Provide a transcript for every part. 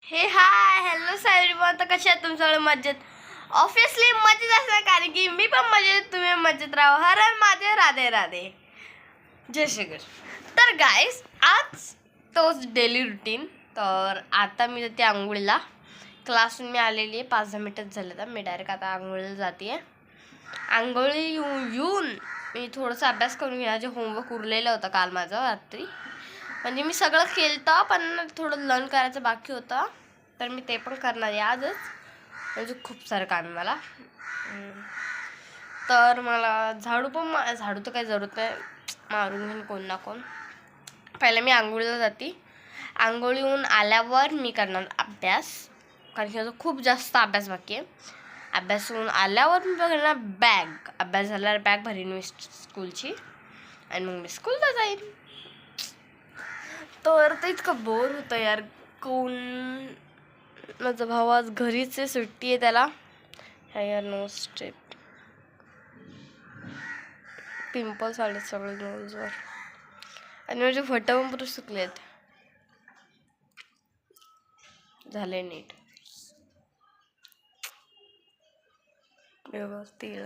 हे hi hello everyone. तर कसे आहात तुम्ही सगळे? मजेत. ऑब्विसली मजेत असणार, कारण की मी पण मजेत, तुम्ही मजेत राहा. हर हर माझे राधे राधे, जय श्री कृष्ण. तर गाईस, आज तोच डेली रुटीन. तर आता मी जाते आंघोळीला. क्लासून मी आलेली आहे, 5-10 मिनिटच झाले. तर मी डायरेक्ट आता आंघोळीला जाते आहे. आंघोळी येऊन मी थोडंसं अभ्यास करून घ्या. जे होमवर्क उरलेलं होतं काल माझं रात्री, म्हणजे मी सगळं केलं पण थोडं लर्न करायचं बाकी होतं. तर मी ते पण करणार आहे आजच, म्हणजे खूप सारं काम आहे मला. तर मला झाडू तर काही जरूरत नाही, मारून घेईन कोण ना कोण. पहिलं मी आंघोळीला जाते. आंघोळीहून आल्यावर मी करणार अभ्यास, कारण की माझा खूप जास्त अभ्यास बाकी आहे. अभ्यासून आल्यावर मी बघणार बॅग. अभ्यास झाल्यावर बॅग भरीन मी स्कूलची, आणि मग मी स्कूलला जाईन. तर ते इतकं बोर होतं यार. कोण? माझा भाऊ आज घरीच आहे, सुट्टी आहे त्याला. हेअर नो स्ट्रिप, पिंपल्स आले सगळे नोजवर, आणि माझे फट पण पुरे सुकलेत. झाले नीट व्यवस्थित.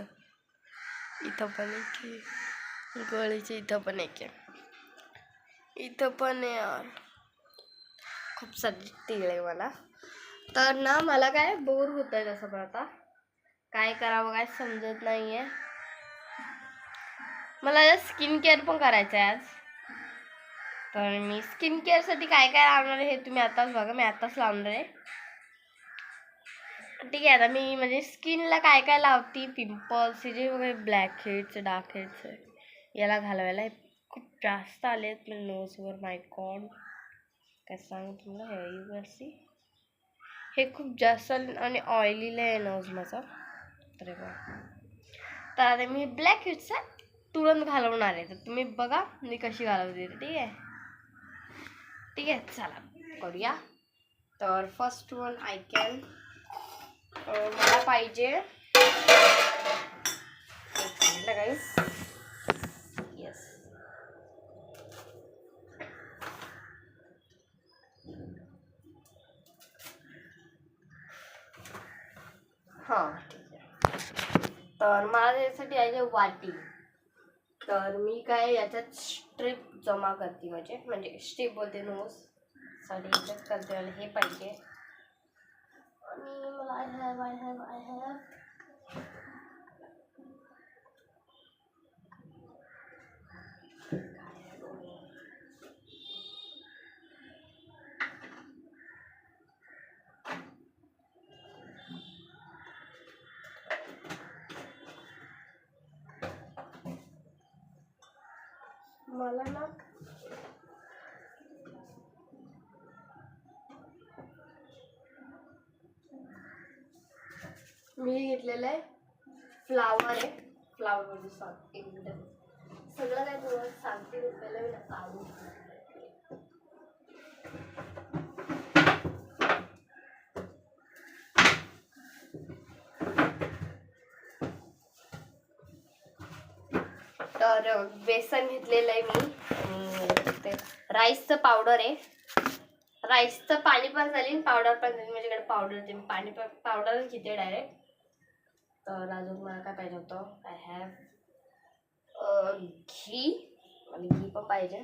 इथं पण एक, गळीच्या इथं पण एक, इथं पण आहे यार. खूप सारी तीळ आहे मला. तर ना मला काय बोर होत आहे तसं, पण आता काय करावं काय समजत नाहीये. मला स्किन केअर पण करायचं आहे आज. तर मी स्किन केअरसाठी काय काय लावणार आहे हे तुम्ही आताच बघा. मी आताच लावणार आहे. ठीक आहे, आता मी म्हणजे स्किनला काय काय लावते. पिंपल्स हे जे वगैरे ब्लॅक हेड्स, डार्क हेड्स याला घालवायला खूप जास्त आले आहेत म्हणजे नोजवर. माय गॉड, काय सांगू तुम्हाला. हे खूप जास्त आणि ऑइलीला आहे नोज माझा. तर आता मी ब्लॅक हेड्स तुरंत घालवणार आहे. तर तुम्ही बघा मी कशी घालवते. ठीक आहे, ठीक आहे, चला करूया. तर फर्स्ट वन आय कॅन, मला पाहिजे गाईस. येस, हां ठीक आहे. तर मला त्यासाठी आहे वाटी. तर मी काय याच्यात स्ट्रिप जमा करते, म्हणजे स्ट्रिप बोलते नोज साठी याच्यात करते. मला हे पाहिजे, आणि मला आय हॅव मला ना मी घेतलेलं आहे फ्लावर आहे. फ्लावर म्हणजे एक मिनिट, सगळं काय तुम्हाला सांगते. पहिलं मी काढून तर बेसन घेतलेलं आहे मी, आणि ते राईसचं पावडर आहे. राईसचं पाणी पण झाली, पावडर पण झाली. माझ्याकडे पावडर होते, मी पाणी पावडरच घेते डायरेक्ट. तर अजून मला काय पाहिजे होतं, आय हॅव घी. मला घी पण पाहिजे,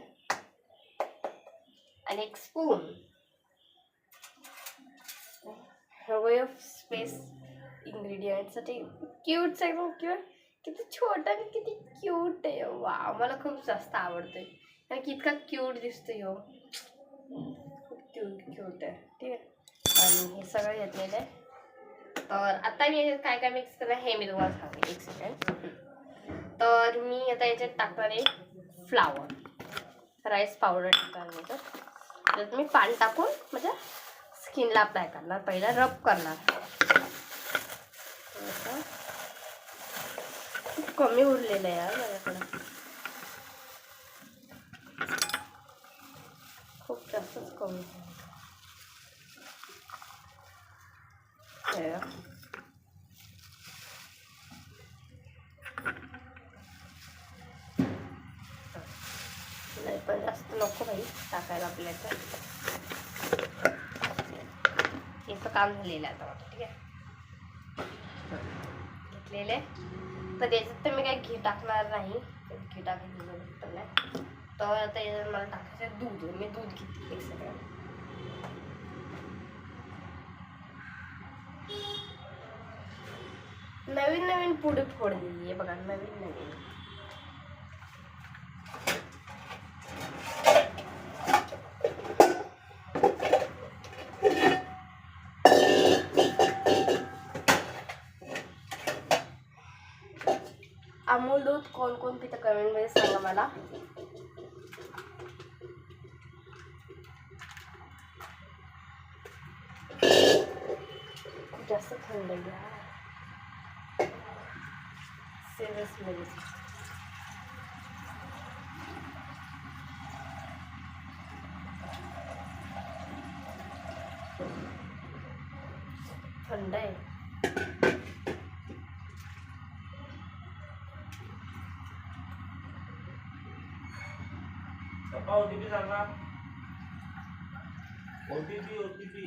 आणि एक स्पून. हवे ऑफ स्पेस इंग्रेडियंटसाठी क्यूट, एकदम क्यूट. किती छोटा आणि किती क्यूट आहे. वा, मला खूप जास्त आवडतंय, कारण की इतका क्यूट दिसतोय. खूप क्यूट आहे. ठीक आहे, आणि हे सगळं घेतलेलं आहे. तर आता मी याच्यात काय काय मिक्स करणार हे मी तुम्हाला सांगते, एक सेकंड. तर मी आता याच्यात टाकणार आहे फ्लावर, राईस पावडर टाकणार. त्याच्यात मी पाणी टाकून म्हणजे स्किनला अप्लाय करणार. पहिला रब करणार. खूप कमी उरलेलं आहे यार माझ्याकडं, खूप जास्तच कमी. नाही पण जास्त नको भाई टाकायला आपल्याला. मस्त काम झालेलं आहे आता. ठीक आहे, घेतलेले. तर याच्यात तर मी काही घी टाकणार नाही, घी टाकायचं नाही. तर आता याच्यात मला टाकायचं दूध. मी दूध घेतली 1 सेकंड. नवीन नवीन पुढे फोडलेली आहे बघा, नवीन नवीन. अमूल दूध कोण कोण पितं कमेंट मध्ये सांगा मला. जास्त थंड घ्या सिरियसली. थंड आहे. ओटीपी सांगा. ओटीपी.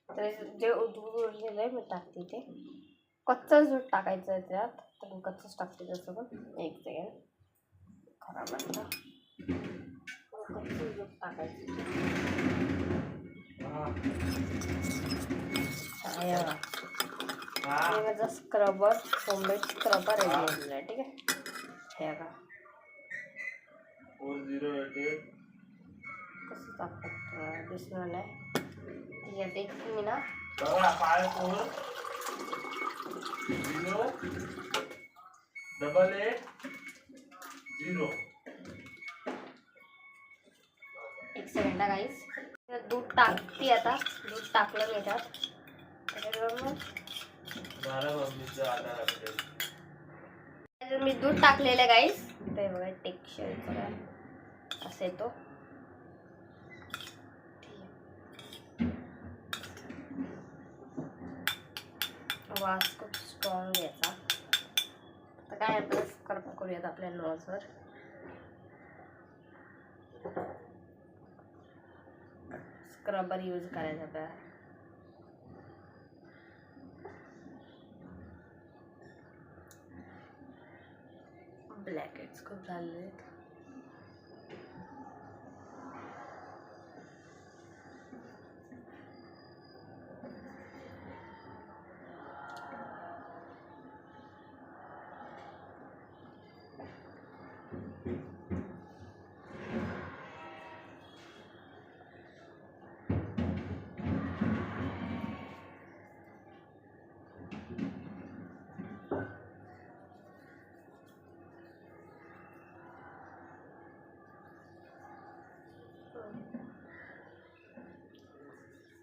तर जे दूध उरलेलं आहे मी टाकते ते. कच्चंच दूध टाकायचं आहे त्यात, तर मी कच्चंच टाकते त्याचं पण. 1 सेकंड, खराब वाटतं. कच्चंच दूध टाकायचं. हे माझा स्क्रबर, होममेड स्क्रबर रेडी आहे. ठीक आहे, हे बघा 4088 कसं टाकतात दिसणार नाही. यात एक मी ना 54 0 88 0. 1 सेकंड गाईस. दूध टाकते आता. दूध टाकलं मी त्यात. मी दूध टाकलेलं गाईस. ते बघा टेक्स्चर असं येतो. वास खूप स्ट्रॉंग याचा. आता काय आपलं स्क्रब करूयात आपल्या नोजवर. स्क्रबर यूज करायचा आपल्याला. ब्लॅकेट्स खूप झालेले आहेत.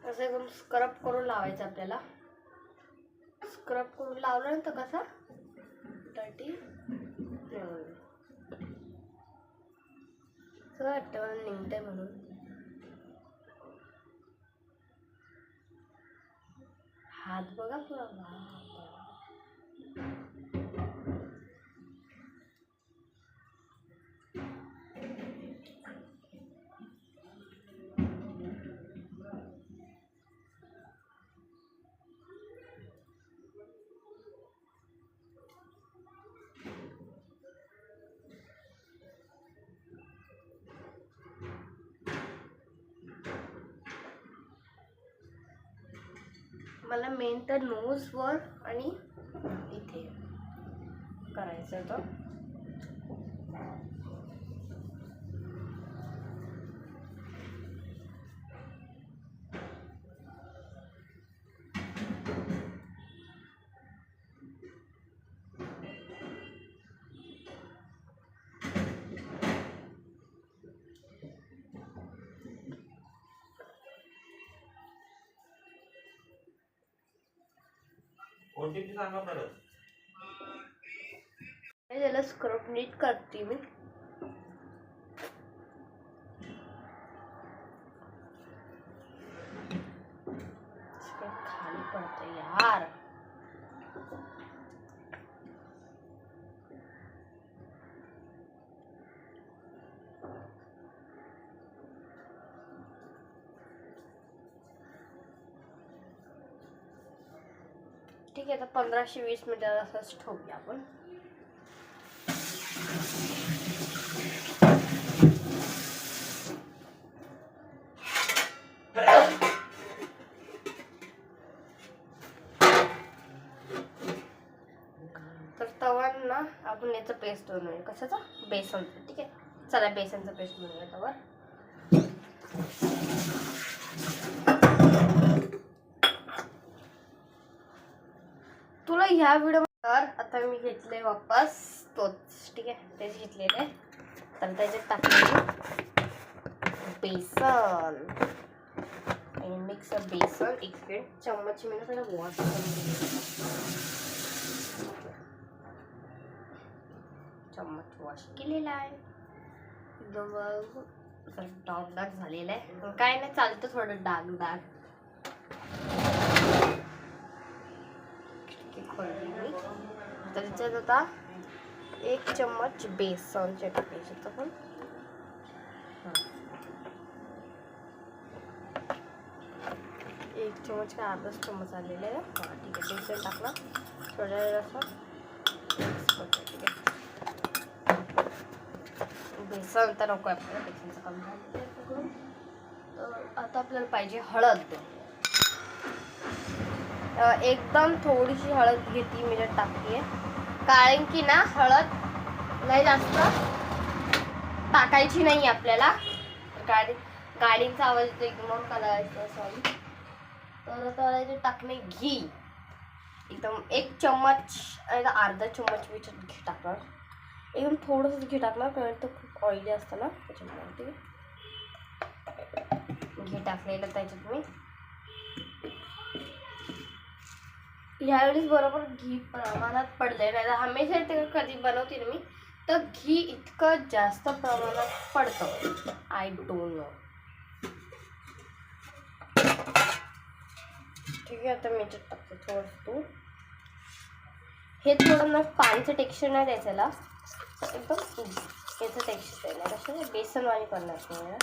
असं एकदम स्क्रब करून लावायचं आपल्याला. स्क्रब करून लावलं तर कसं डर्टी सगळं वाटतं मला निघतंय म्हणून. हात बघा पुरा. मला मेन तर नोजवर आणि इथे करायचं होतं. ओटीपी सांगा परत. त्याला स्क्रब नीट करते मी. ठीक आहे, आता 15-20 मिनिटं असंच ठेवूया आपण. तर तवा ना आपण याचं पेस्ट बनवूया. कशाचा? बेसनचं. ठीक आहे, चला बेसनचं पेस्ट बनवूया तवा. तुला ह्या व्हिडिओ तर आता मी घेतले वापस तोच. ठीक आहे, तेच घेतलेले. तर त्याच्यात टाकले बेसन. मिक्स बेसन. एक मिनिट, चम्मच मी त्याला वॉश करून घेतले. चम्मच वॉश केलेला आहे. एकदम डाग डाग झालेला आहे. काय नाही, चालतं थोडं डाग डाग. खोलली मी. तर त्याच्यात आता 1 चम्मच बेसनचे टाकायचे. तर पण 1 चम्मच काय अर्धाच चम्मच आलेलं आहे. हां ठीक आहे, बेसन टाकलं. थोड्या वेळ असं मिक्स करतो. ठीक आहे, बेसन तर नको आहे आपल्याला, बेसनचं कमी झालं. तर आता आपल्याला पाहिजे हळद. एकदम थोडीशी हळद घेतली मी त्यात टाकली आहे. कारण की ना हळद नाही जास्त टाकायची नाही आपल्याला. गाडीचा आवाज येतो, इग्नोर करायचा. सॉरी. तर आता इथे टाकणे घी. एकदम 1 चम्मच अर्धा चम्मच मी घी टाकणार. एकदम थोडंसं घी टाकणार, कारण तो खूप ऑइली असतं ना त्याच्यामुळे. घी टाकलेलं त्याच्यात मी. ह्यावेळेस बरोबर घी प्रमाणात पडलंय. नाही तर हमेशा ते कधी बनवते ना मी तर घी इतकं जास्त प्रमाणात पडतं. I don't no. ठीक आहे, आता मी याच्यात टाकते थोडंसं तूप. हे थोडं ना पाणीचं टेक्स्चर नाही द्यायचं याला, एकदम याचं टेक्स्चर आहे. कसं बेसनवाणी करणार नाही.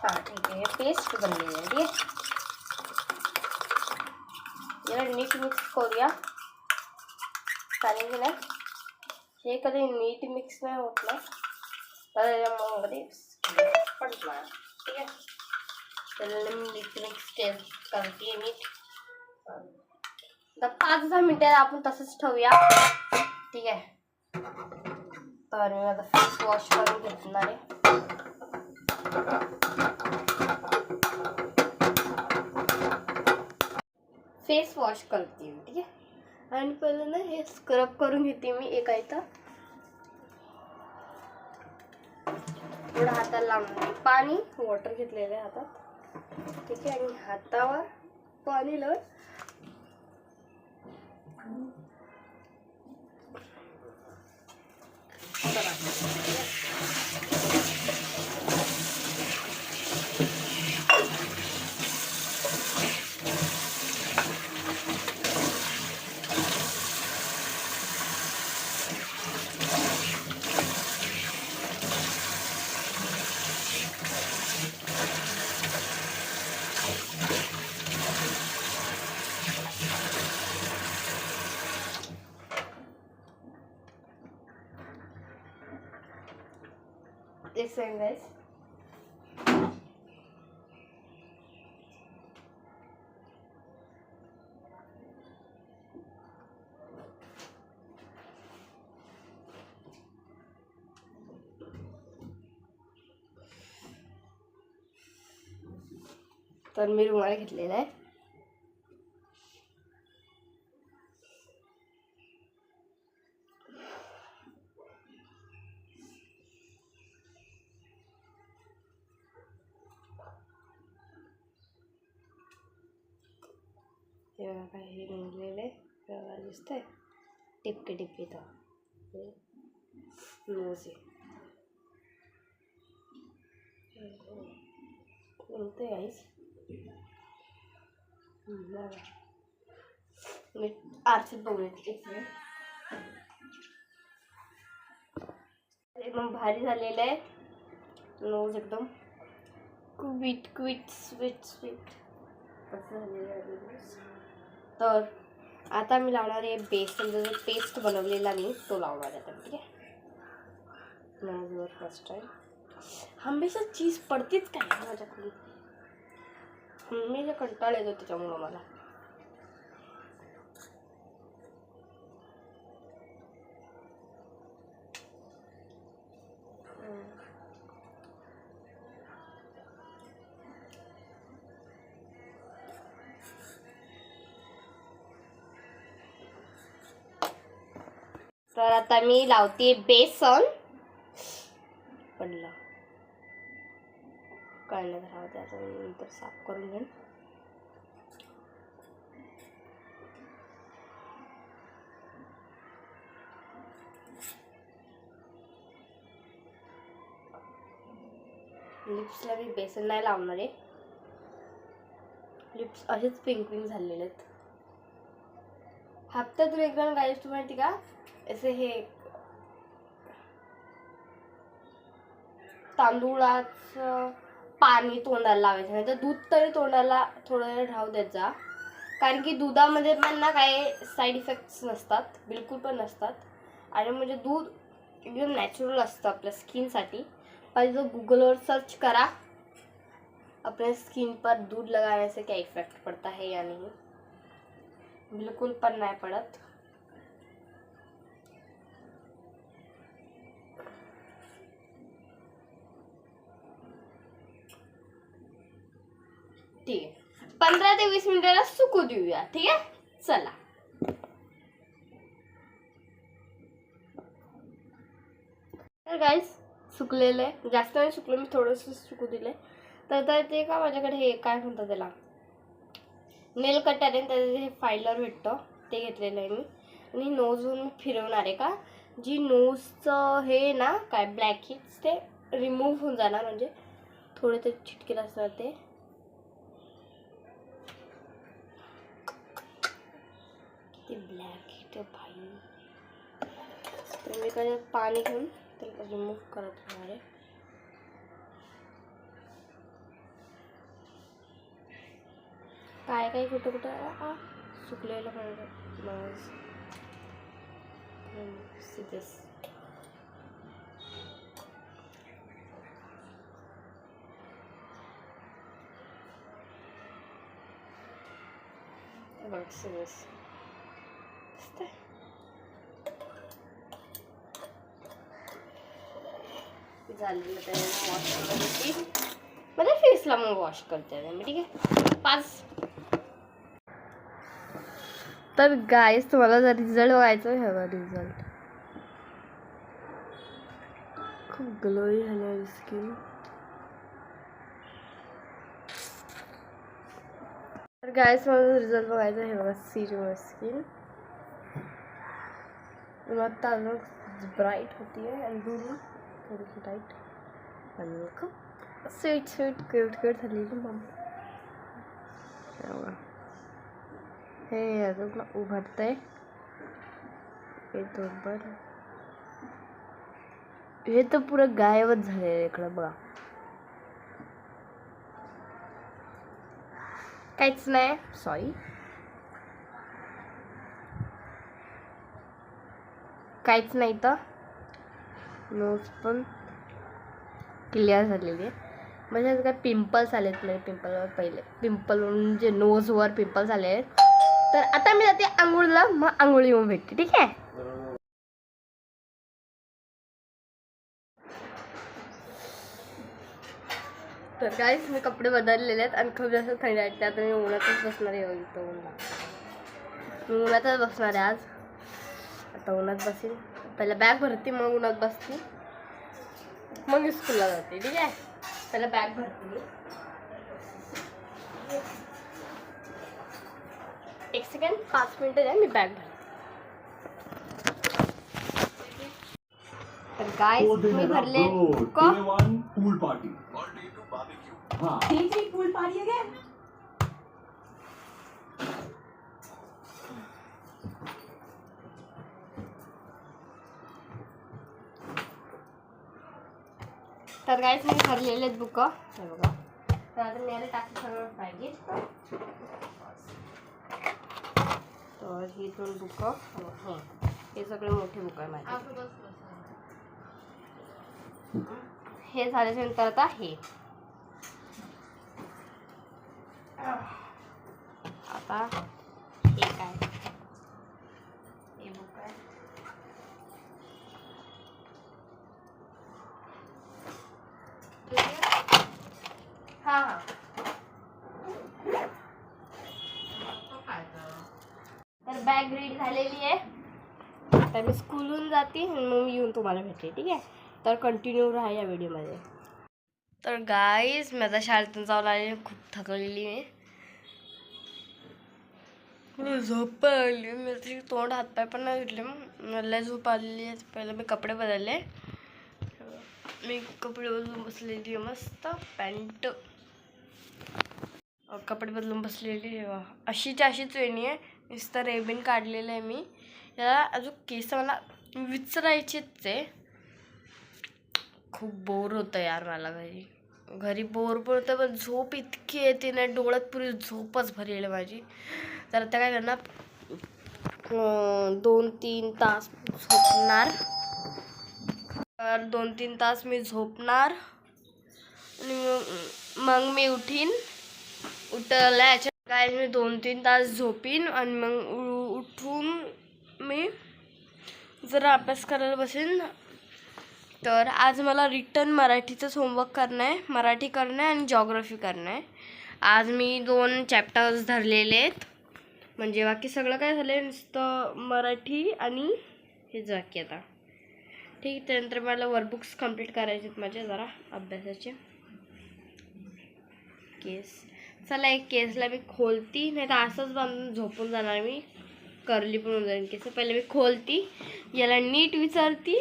हां ठीक आहे, हे पेस्ट बनलेली आहे. ठीक आहे, याला नीट मिक्स करूया. कारण की ना हे कधी नीट मिक्स नाही होत ना, तर याच्यामध्ये पडणार. ठीक आहे, त्याला नीट मिक्स करते नीट. तर 5-10 मिनिटं आपण तसंच ठेवूया. ठीक आहे, तर मी आता फेस वॉश करून घेणार आहे. फेस वॉश करते मी. ठीक आहे, आणि पहिलं ना हे स्क्रब करून घेते मी. एक आहे तर थोडं हाताला लावून पाणी वॉटर घेतलेलं आहे हातात. ठीक आहे, आणि हातावर पाणी लावून listen guys. तर मी रुमाल घेतलेला आहे. तेव्हा काही निघलेले दिसतंय टिपके टिपके. तर नोज बोलते गाईस. मी आरशात बघूया. एक मिनिट. एकदम भारी झालेलं आहे नोज. एकदम क्विट क्विट स्वीट स्वीट. कसं झालेलं आहे. तर आता मी लावणार आहे बेसन, जो पेस्ट बनवलेला मी तो लावणार आहे आता. ठीक आहे. माझ्यावर फर्स्ट टाइम हमेशा चीज पडतीच काय माझ्याकडे. मी जे कंटाळ येतो त्याच्यामुळं मला. तर आता मी लावते बेसन. पडलं काय नाही राहू द्या, आता मी नंतर साफ करून घेईन. लिप्सला मी बेसन नाही लावणार आहे. लिप्स असेच पिंक पिंक झालेले आहेत. हप्त्यातून एकदा गाईस तुम्ही माहिती का असे हे तांदूळाचं पाणी तोंडाला लावायचं, नाही तर दूध तरी तोंडाला थोडा वेळ राहू द्यायचा. कारण की दुधामध्ये पण ना काही साईड इफेक्ट्स नसतात, बिलकुल पण नसतात. आणि म्हणजे दूध एकदम नॅचरल असतं आपल्या स्किनसाठी. पाहिजे तो गूगलवर सर्च करा, अपने स्किन पर दूध लगाने से क्या इफेक्ट पड़ता है या नहीं. बिलकुल पण नाही पडत. ठीक आहे. 15 ते 20 मिनिटाला सुकू देऊया. ठीक आहे. चला. तर गाईस सुकलेलं आहे, जास्त नाही सुकलं, मी थोडंसं सुकू दिलंय. तर ते का माझ्याकडे हे काय म्हणतात त्याला नेल कटर आहे, त्याचं हे फायलर भेटतं ते घेतलेलं आहे मी. आणि नोजवरून फिरवणार आहे का जी नोजचं हे ना काय ब्लॅक हिट्स ते रिमूव्ह होऊन जाणार. म्हणजे थोडे ते चिटकेल असणार ते. ते ब्लॅक हिट भाई. तर मी काय पाणी घेऊन त्याला रिमूव्ह करत राहणार आहे. काय काय कुठं कुठं सुकलेलं पाहिजे. झालेलं त्याला वॉश करते, म्हणजे फेसला मग वॉश करते मी. ठीक आहे. 5. तर गाईस तुम्हाला जर रिझल्ट बघायचा आहे, हवा रिझल्ट खूप ग्लोई झाली स्किन. तर गाईस मला रिझल्ट बघायचा आहे, बघा सीरम स्किन मग अजून ब्राईट होती आहे आणि दूर थोडीशी टाईट आणि खूप स्वीट स्वीट क्यूट क्यूट झालेली मग. हे अजून उभरतंय हे बरोबर. हे तर पुरं गायबच झाले इकडं बघा, काहीच नाही. सॉरी, काहीच नाही. तर नोज पण क्लिअर झालेली आहे. म्हणजे काय पिंपल्स आलेत नाही. पिंपलवर पहिले पिंपल म्हणजे नोजवर पिंपल्स आले आहेत. तर आता मी जाते आंघोळीला, मग आंघोळी येऊन भेटते. ठीक आहे. तर काहीच मी कपडे बदललेले आहेत आणि खूप जास्त थंडी वाटते. आता मी उन्हातच बसणार आहे. मी उन्हातच बसणार आहे आज. आता उन्हात बसेल, पहिला बॅग भरते मग उन्हात बसते, मग स्कूलला जाते. ठीक आहे. पहिला बॅग भरते. एक सेकंड, 5 मिनिटं द्या, मी बॅग भरते. तर गाइस मी भरले पूल पार्टी हाँ पूल पार्टी अगेन. तर गाइस मी भरलेले आहेत बुक. हे बघा, तर आता मी टाकलं सगळं पाहिजे. तर ही 2 बुकं हे सगळे मोठे बुक आहे माझे. हे झाल्याच्यानंतर आता हे आता हे काय हे बुक आहे. हा हा तर बॅग रेडी झालेली आहे. आता मी स्कूलहून जाते आणि मग मी येऊन तुम्हाला भेटते. ठीक आहे, तर कंटिन्यू राहा या व्हिडिओमध्ये. तर गाईज मी आता शाळेतून जाऊन आले, खूप थकलेली आहे. मला झोप आली, मी तोंड हातपाय पण नाही धुतले. मला झोप आलेली आहे. पहिलं मी कपडे बदलले. मी कपडे बदलून बसलेली आहे मस्त. पॅन्ट कपडे बदलून बसलेली आहे. अशीच्या अशीच वेणी आहे, नुसतं रेबिन काढलेलं आहे मी. याला अजून केस मला विचारायचेच आहे. खूप बोर होतं यार मला घरी बोर पण होतं, पण झोप इतकी येते ना, डोळ्यात पुरी झोपच भरलेली माझी. तर आता काय करणार, 2-3 तास झोपणार. 2-3 तास मी झोपणार आणि मग मी उठल्याच्या काय मी 2-3 तास झोपीन आणि मग उठून मी जरा अभ्यास करायला बसेन. तर आज मला रिटर्न मराठीचंच होमवर्क करणं आहे, मराठी करणं आहे आणि जॉग्रफी करणं आहे. आज मी 2 चॅप्टर्स धरलेले आहेत, म्हणजे बाकी सगळं काय झालं आहे, नुसतं मराठी आणि हेच बाकी आता. ठीक, त्यानंतर मला वर्कबुक्स कंप्लीट करायचे आहेत माझे जरा अभ्यासाचे. केस चला, एक केसला मी खोलती, नाही तर असंच बांधून झोपून जाणार मी, करली पण होऊन जाईल केस. पहिले मी खोलती, याला नीट विचारती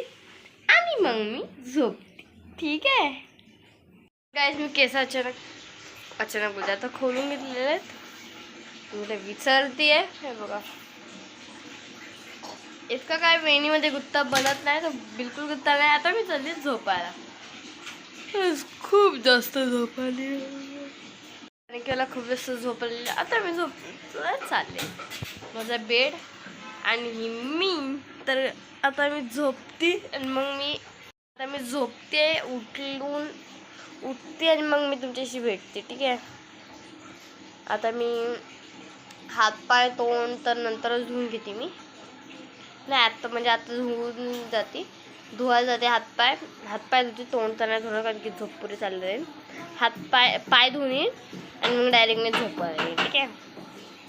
आणि मग मी झोपते. ठीक आहे गाईज, मी केस अचानक बोलते आता खोलून घेतलेले आहेत. मला विचारते आहे, हे बघा. इतका काय वेणीमध्ये गुत्ता बनत नाही, तर बिलकुल गुत्ता नाही. आता मी चालली झोपायला. खूप जास्त झोप आली आणि केला, खूप जास्त झोप आलेली. आता मी चालले माझा बेड आणि मी. तर आता मी झोपते आणि मग मी झोपते, उठते आणि मग मी तुमच्याशी भेटते. ठीक आहे, आता मी हातपाय तोंड तर नंतरच धुवून घेते मी. नाही आता म्हणजे आता धुवायला जाते. हातपाय धुते, तोंड तर नाही धुणार कारण की झोप पुरी चालली जाईल. पाय धुवून येईन आणि मग डायरेक्ट मी झोपायला येईल. ठीक आहे,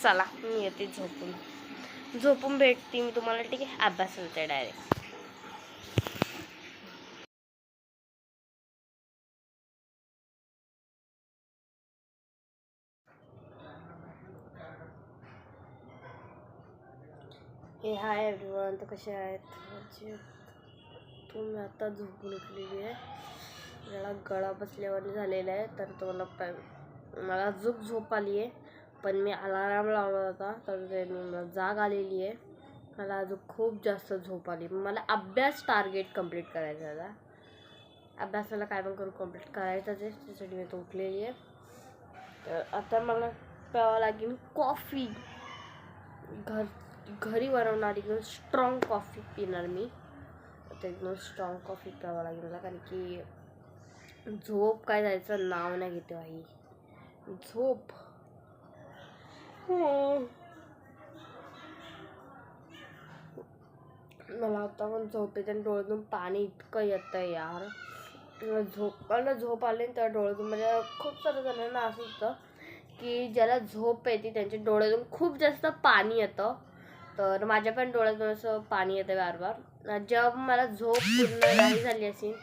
चला मी येते झोपून भेटते मी तुम्हाला. ठीक आहे, अभ्यास होते डायरेक्ट. हे हाय एव्हरीवन, तर कसे आहेत म्हणजे तुम्ही आता झोपून उठलेली आहे. याला गळा बसल्यावर झालेला आहे, तर तो मला झोप आली आहे. पण मी अलाराम लावला होता, तर त्याने मला जाग आलेली आहे. मला अजून खूप जास्त झोप आली. मला अभ्यास टार्गेट कंप्लीट करायचा आहे. अभ्यासाला काय पण करून कंप्लीट करायचंच आहे, त्यासाठी मी तो उठलेली आहे. तर आता मला प्यावं लागेल कॉफी. घरी बनवणारी एकदम स्ट्रॉंग कॉफी पिणार मी. आता एकदम स्ट्रॉंग कॉफी प्यावं लागेल मला, कारण की झोप काय जायचं नाव नाही घेते आई. झोप मला आता पण झोप येते आणि डोळ्यातून पाणी इतकं येतं आहे यार. मला झोप आली तर डोळ्यातून, म्हणजे खूप साऱ्या जणांना असं होतं की ज्याला झोप येते त्यांच्या डोळ्यातून खूप जास्त पाणी येतं. तर माझ्या पण डोळ्यातून असं पाणी येतं बार. जेव्हा मला झोप पूर्ण नाही झाली असेल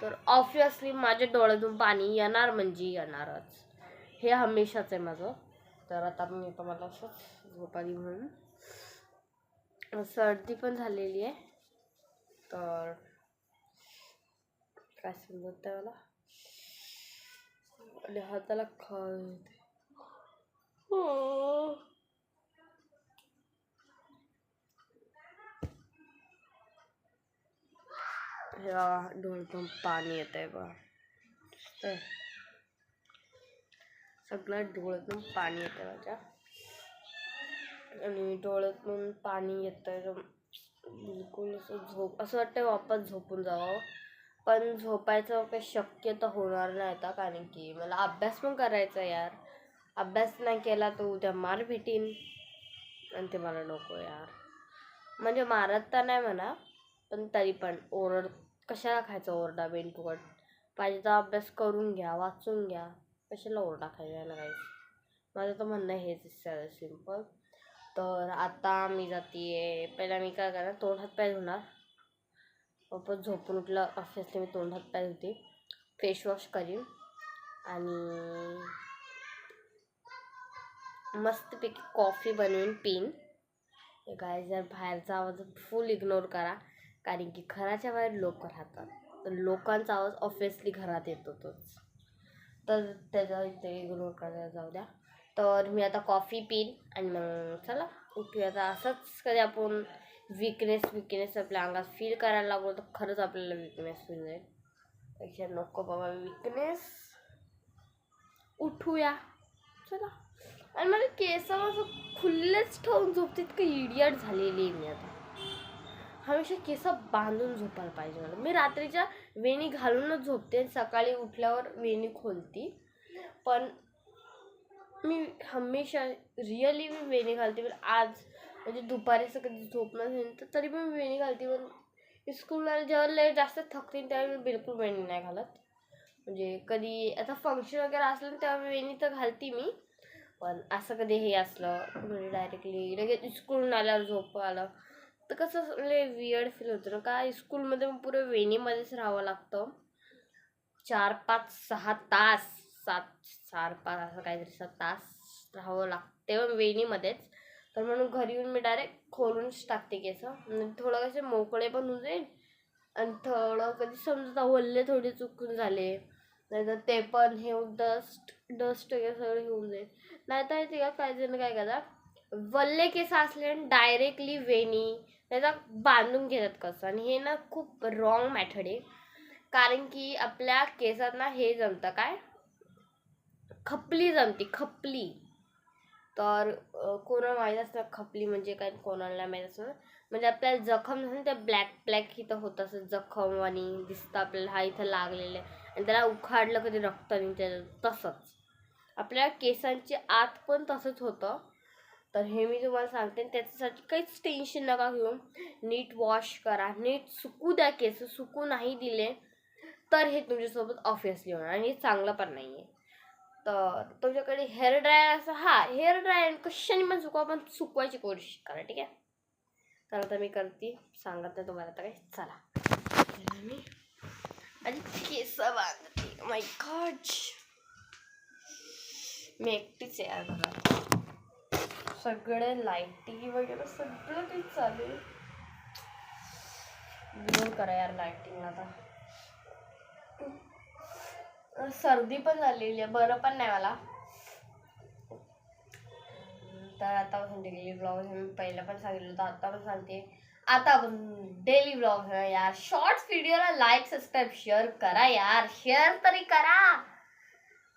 तर ऑब्व्हियसली माझ्या डोळ्यातून पाणी येणार, म्हणजे येणारच. हे हमेशाच आहे माझं. तर आता मला असंच झोप आली म्हणून सर्दी पण झालेली आहे. तर काय समजत आहे मला आणि हाताला खाज येते. डोळ्यातून पाणी येत आहे बा. सगळं डोळ्यातून पाणी येतं माझ्या, आणि डोळ्यातून पाणी येतं बिलकुल. असं वाटतं वापस झोपून जावं, पण झोपायचं काही शक्यता होणार नाही आता, कारण की मला अभ्यास पण करायचा यार. अभ्यास नाही केला तर उद्या मार भेटीन, आणि ते मला नको यार. म्हणजे मारत तर नाही म्हणा, पण तरी पण कशाला खायचा ओरडा बेनफुकट. पाहिजे तर अभ्यास करून घ्या, वाचून घ्या, कशाला ओरडा खायला काहीच. माझं तर म्हणणं हेच सिम्पल. तर आता मी जाते, पहिला मी काय करणार, तोंड हात पाय धुणार. वापस झोपून उठलं ऑफिसला मी तोंड हात पाय धुते, फेस वॉश करीन आणि मस्तपैकी कॉफी बनवून पिन. काय जर बाहेरचा आवाज फुल इग्नोर करा, कारण की घराच्या बाहेर लोक राहतात, तर लोकांचा आवाज ऑब्व्हियसली घरात येतोच, तर त्याचा इथे इग्नोर करायला जाऊ द्या. तर मी आता कॉफी पिन आणि मग चला उठूया. आता असंच कधी आपण विकनेस आपल्या अंगात फील करायला लागलो तर खरंच आपल्याला विकनेस फील जाईल. पेक्षा नको बाबा विकनेस, उठूया चला. आणि मला केस असं खुल्लेच ठेवून झोपते, इतकं इडियट झालेली आहे मी आता. हमेशा केस बांधून झोपायला पाहिजे मला. मी रात्रीच्या वेणी घालूनच झोपते, सकाळी उठल्यावर वेणी खोलती, पण मी हमेशा रिअली मी वेणी घालते. पण आज म्हणजे दुपारी असं कधी झोप नसेल तर तरी पण मी वेणी घालते. पण स्कूलला जेव्हा लय जास्त थकते तेव्हा मी बिलकुल वेणी नाही घालत. म्हणजे कधी आता फंक्शन वगैरे असलं तेव्हा वेणी तर घालते मी, पण असं कधी हे असलं म्हणजे डायरेक्टली लगेच स्कूलून आल्यावर झोप आलं तर कसं लय वियर्ड फील होतं ना. का स्कूलमध्ये मग पुरं वेणीमध्येच राहावं लागतं 4-5-6 तास, 4-5 असं काहीतरी 7 तास राहावं लागते वेणीमध्येच. तर म्हणून घरी येऊन मी डायरेक्ट खोलूनच टाकते केस, थोडं कसे मोकळे पण होऊन जाईल. आणि थोडं कधी समजा वल्ले थोडे चुकून झाले नाही तर ते पण हे डस्ट वगैरे सगळं घेऊन जाईल. नाही तर ते काही जण काय करतात, वल्ले केस असले डायरेक्टली वेणी त्याचा बांधून घेतात कसं, आणि हे ना खूप रॉंग मॅथड आहे. कारण की आपल्या केसात ना हे जमतं काय, खपली जमते, खपली. तर कोणाला माहीत असतं खपली म्हणजे काय, कोणाला माहीत असतं म्हणजे आपल्याला जखम झाली त्या ब्लॅक इथं होत असं जखम आणि दिसतं आपल्याला, हा इथं लागलेलं आहे आणि त्याला उखाडलं कधी रक्त निघतं, तसंच आपल्या केसांची आत पण तसंच होतं. तर हे मी तुम्हाला सांगते, त्याच्यासाठी काहीच टेन्शन नका घेऊ. नीट वॉश करा, नीट सुकू द्या केस. सुकू नाही दिले तर हे तुमच्यासोबत ऑब्व्हियसली होणार, आणि हे चांगलं पण नाही आहे. तर तुमच्याकडे हेअर ड्रायर असं, हेअर ड्रायर कशाने पण सुकवा, पण सुकवायची कोशिश करा, ठीक आहे. तर आता मी करते, सांगत नाही तुम्हाला आता काय. चला मी आणि केस बांधते. माय गॉड, मी एकटीच आहे यार घरात, सगळे लाईटिंग वगैरे सगळं काही चालू आहे. इग्नोर करा यार लाईटिंग. आता सर्दी पण झालेली आहे, बरं पण नाही मला. तर आता डेली ब्लॉग मी पहिला पण सांगितलं होतं, आता पण सांगते. आता आपण डेली ब्लॉग यार, शॉर्ट्स व्हिडिओला लाईक सबस्क्राईब शेअर करा यार, शेअर तरी करा,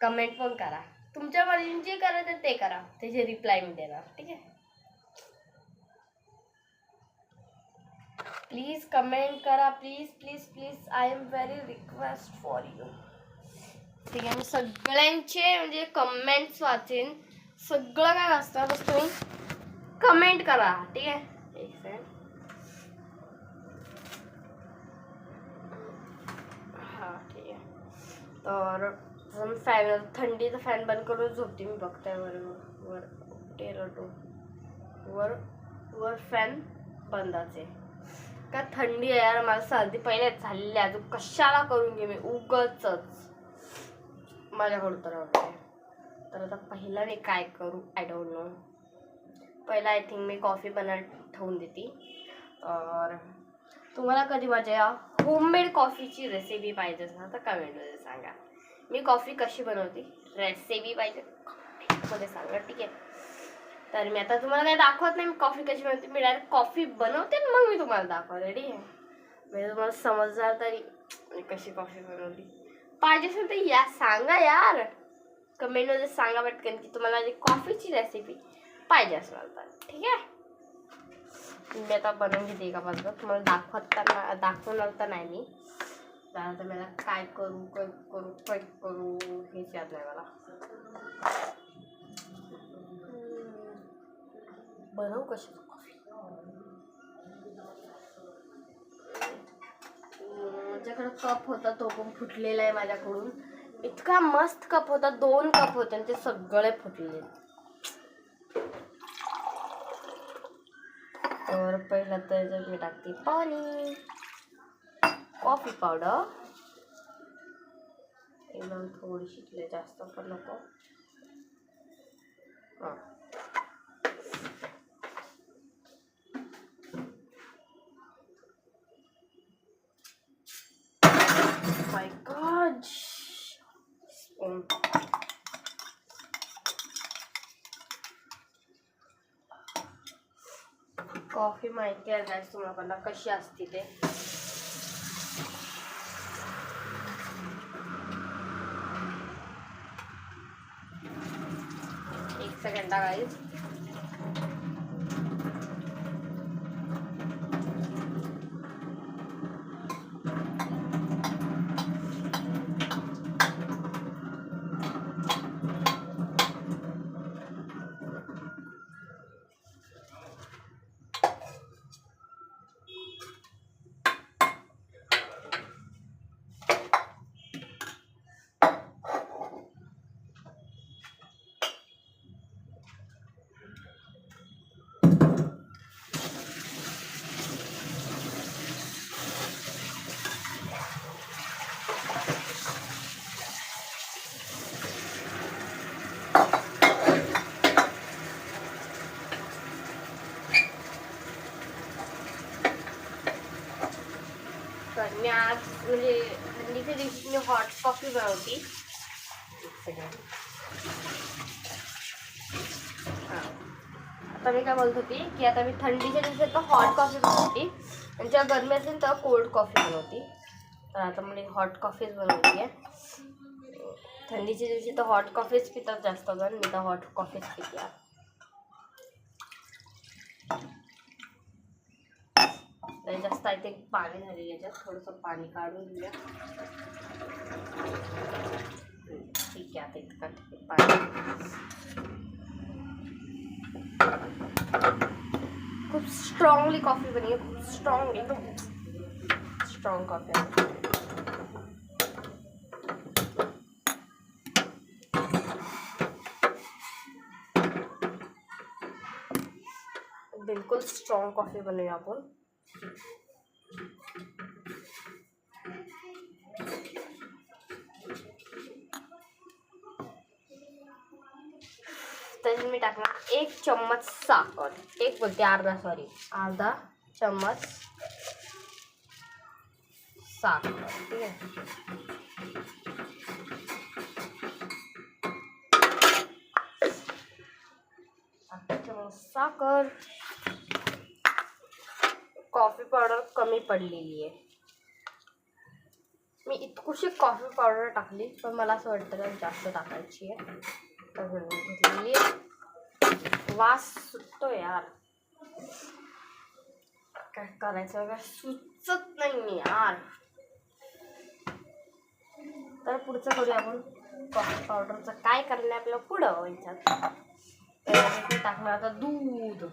कमेंट पण करा. तुमच्या मर्जीने जे करायचं ते करा, त्याचे रिप्लाय मी देणार, ठीक आहे. प्लीज कमेंट करा, please please please, I am very request for you, ठीक आहे. मी सगळ्यांचे म्हणजे कमेंट्स वाचेन, सगळं काय वाचतं, बस तुम्ही कमेंट करा, ठीक आहे. एक सेकंड, हां ठीक आहे. तर फॅन, थंडीचा फॅन बंद करून झोपते मी, बघताय वर टेरटो वर फॅन बंदाचे. का थंडी आहे यार, मला सर्दी पहिलेच झालेली, अजून कशाला करून घे मी उगाच माझ्याकडून तर वाटते. तर आता पहिला मी काय करू, आय डोंट नो. पहिला आय थिंक मी कॉफी बनायला ठेवून देते. तर तुम्हाला कधी माझ्या होममेड कॉफीची रेसिपी पाहिजे असेल ना तर कमेंटमध्ये सांगा. मी कॉफी कशी बनवते रेसिपी पाहिजे कमेंटमध्ये सांगा, ठीक आहे. तर मी आता तुम्हाला काही दाखवत नाही मी कॉफी कशी बनवते, मी डायरेक्ट कॉफी बनवते मग मी तुम्हाला दाखवते, ठीक आहे. म्हणजे तुम्हाला समजणार तरी कशी कॉफी बनवली. पाहिजे असेल तर या सांगा यार, कमेंटमध्ये सांगा पटकन की तुम्हाला कॉफीची रेसिपी पाहिजे असणार तर, ठीक आहे. मी आता बनवून घेते एका बाजूला, तुम्हाला दाखवणार तर नाही मी. आता मला काय करू हेच याद नाही मला. बनवू कशी कॉफी. माझ्याकडे कप होता, तो पण फुटलेला आहे माझ्याकडून. इतका मस्त कप होता, 2 कप होते आणि ते सगळे फुटलेले. तर पहिला तर मी टाकते पाणी, कॉफी पावडर एकदम थोडीशी, जास्त पण नको. माय गॉड. कॉफी माहिती आहे गाईस तुम्हाला कशी असते ते. एक सेकंड गाईस. मी आज म्हणजे थंडीच्या दिवशी मी हॉट कॉफी बनवती. आता मी काय बोलत होती की आता मी थंडीच्या दिवशी तर हॉट कॉफी बनवती आणि जेव्हा गरमी असेल तेव्हा कोल्ड कॉफी बनवती. तर आता मी हॉट कॉफीच बनवती आहे. थंडीच्या दिवशी तर हॉट कॉफीच पितात जास्त जण, मी तर हॉट कॉफीच पिते. जास्त आय थिंक पाणी झाले, याच्यात थोडंसं पाणी काढून घेऊया. ठीक आहे, आता इतका पाणी. खूप स्ट्रॉंगली कॉफी बनी है, खूप स्ट्रॉंग, एकदम स्ट्रॉंग कॉफी आहे. बिल्कुल स्ट्रॉंग कॉफी बनवूया आपण. त्याच्यात मी टाकणार 1 चम्मच साखर, अर्धा चम्मच साखर, ठीक आहे. साखर. कॉफी पावडर कमी पडलेली आहे, मी इतकुशी कॉफी पावडर टाकली, पण मला असं वाटतं का जास्त टाकायची आहे. तर घेतलेली वास सुटतो यार, काय करायचं वगैरे सुचत नाही यार. तर पुढचं करूया आपण. कॉफी पावडरचं काय करणार आपल्याला पुढं याच्यात. तर टाकणार आता दूध.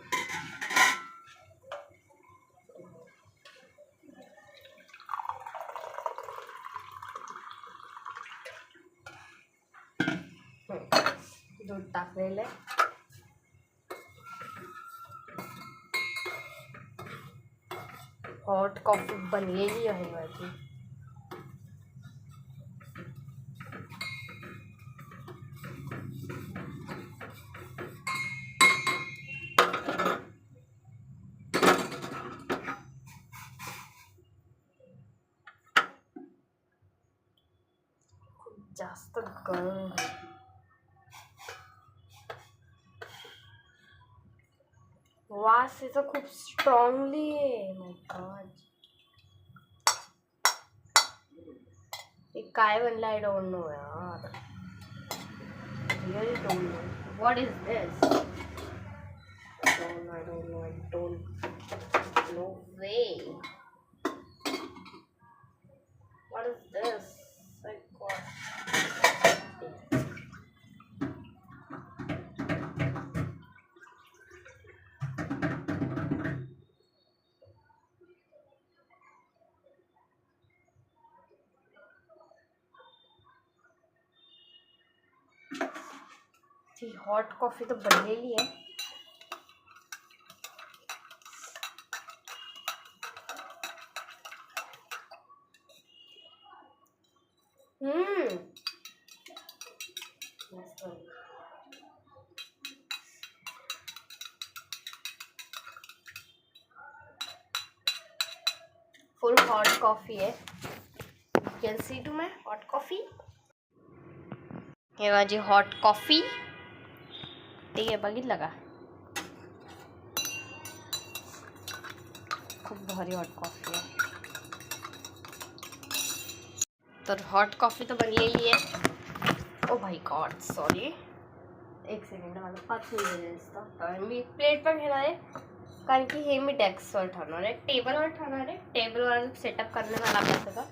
दूध टाकलेलं आहे. हॉट कॉफी बनलेली आहे माझी. खूप जास्त गरम आहे. वास याचा खूप स्ट्रॉंगली आहे. माय गॉड, हे काय बनलं आय डोंट नो यार. really don't know. What is this? I don't know. No way. What is this? My God. जी हॉट कॉफी तो बनलेली आहे. मस्त. फुल हॉट कॉफी आहे. You can see to my hot coffee. हे माझी hot coffee. ठीक आहे, बघितलं का? खूप भारी हॉट कॉफी आहे. तर हॉट कॉफी तर बनलेली आहे. Oh my God, sorry. एक सेकंड, मला 5 मिनिट असतं. तर मी प्लेट पण घेणार आहे, कारण की हे मी डेस्कवर ठेवणार आहे, टेबलवर ठेवणार आहे. टेबलवर सेटअप करणे मला अभ्यास होता,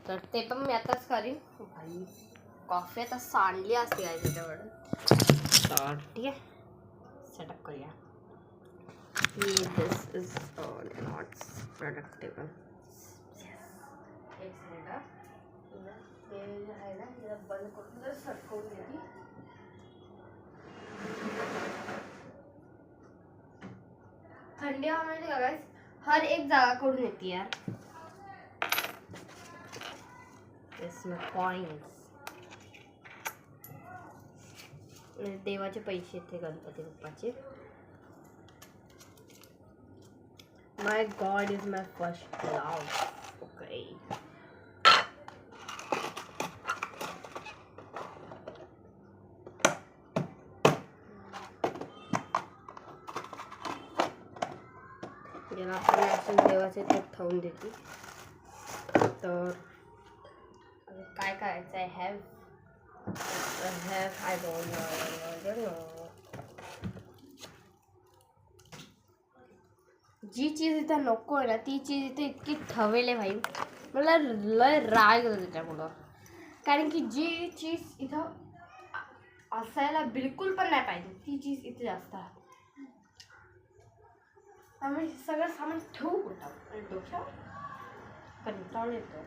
तर ते पण मी आताच करीन. भाई कॉफी आता सांडली असते आहे त्याच्याकडून. तर ठीक आहे, सेटअप करूया. दिस इज नॉट प्रोडक्टेबल. एक मिनिट, ते आहे ना, तिला बंद करून जर सटकवून देते. थंडी हवामध्ये बघायच हर एक जागा कडून येते यार. कॉइन्स, देवाचे पैसे येते, गणपती बाप्पाचे. My god is my first love. Okay, याला आपण देवाचे ते ठेवून देते. तर काय करायचं आहे? I don't know. जी चीज इथं नको आहे ना, ती चीज इथे इतकी ठेवले भाई, मला लय राग येतो त्याच्यामुळं. कारण की जी चीज इथं असायला बिलकुल पण नाही पाहिजे, ती चीज इथे जास्त आहे. आम्ही सगळं सामान ठेवू कुठं? डोक्यावर कंटाळ येतो.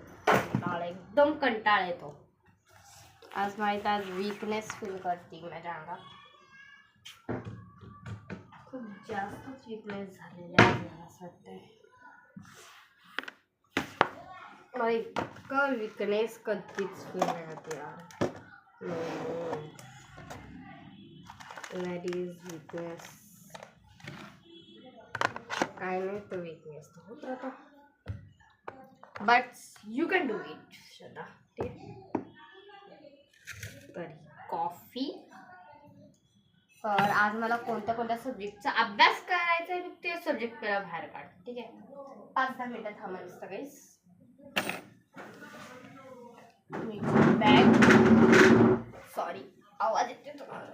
एकदम कंटाळ येतो. आज माहीत, आज वीकनेस फील करते माझ्या अंगात. खूप जास्तच वीकनेस झालेली आहे मला असं वाटतंय. मला इतकं वीकनेस कधीच फील नाही होते यार. That is weakness. काय नाही तो वीकनेस तो होत राहतो. But you can do it Shraddha. ठीक आहे, तर कॉफी. तर आज मला कोणत्या सब्जेक्टचा अभ्यास करायचा आहे, मी ते सब्जेक्ट मला बाहेर काढते. ठीक आहे, 5-10 मिनिटात थांबा नुसतं गाईस. बॅग, सॉरी आवाज येते तुम्हाला.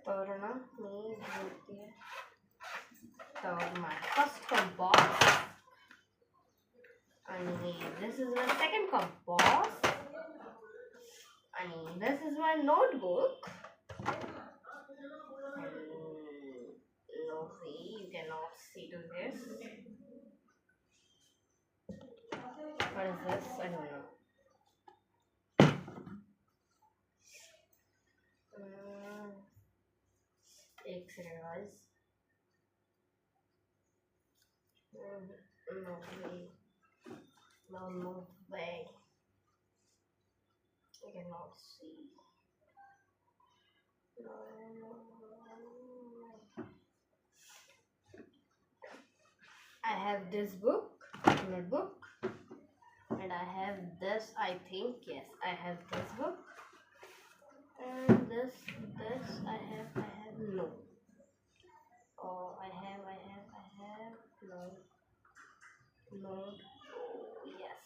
तर ना मी घेते. तर माय फर्स्ट कंपास, आणि this is my second compass, आणि this is my notebook. No way, you cannot see to this. What is this? I don't know. एक second guys. No way. No way. I cannot see. No. I have this book, notebook, and I have this. I think yes, I have this book, and this. I have no. Oh, I have no. No. Oh yes.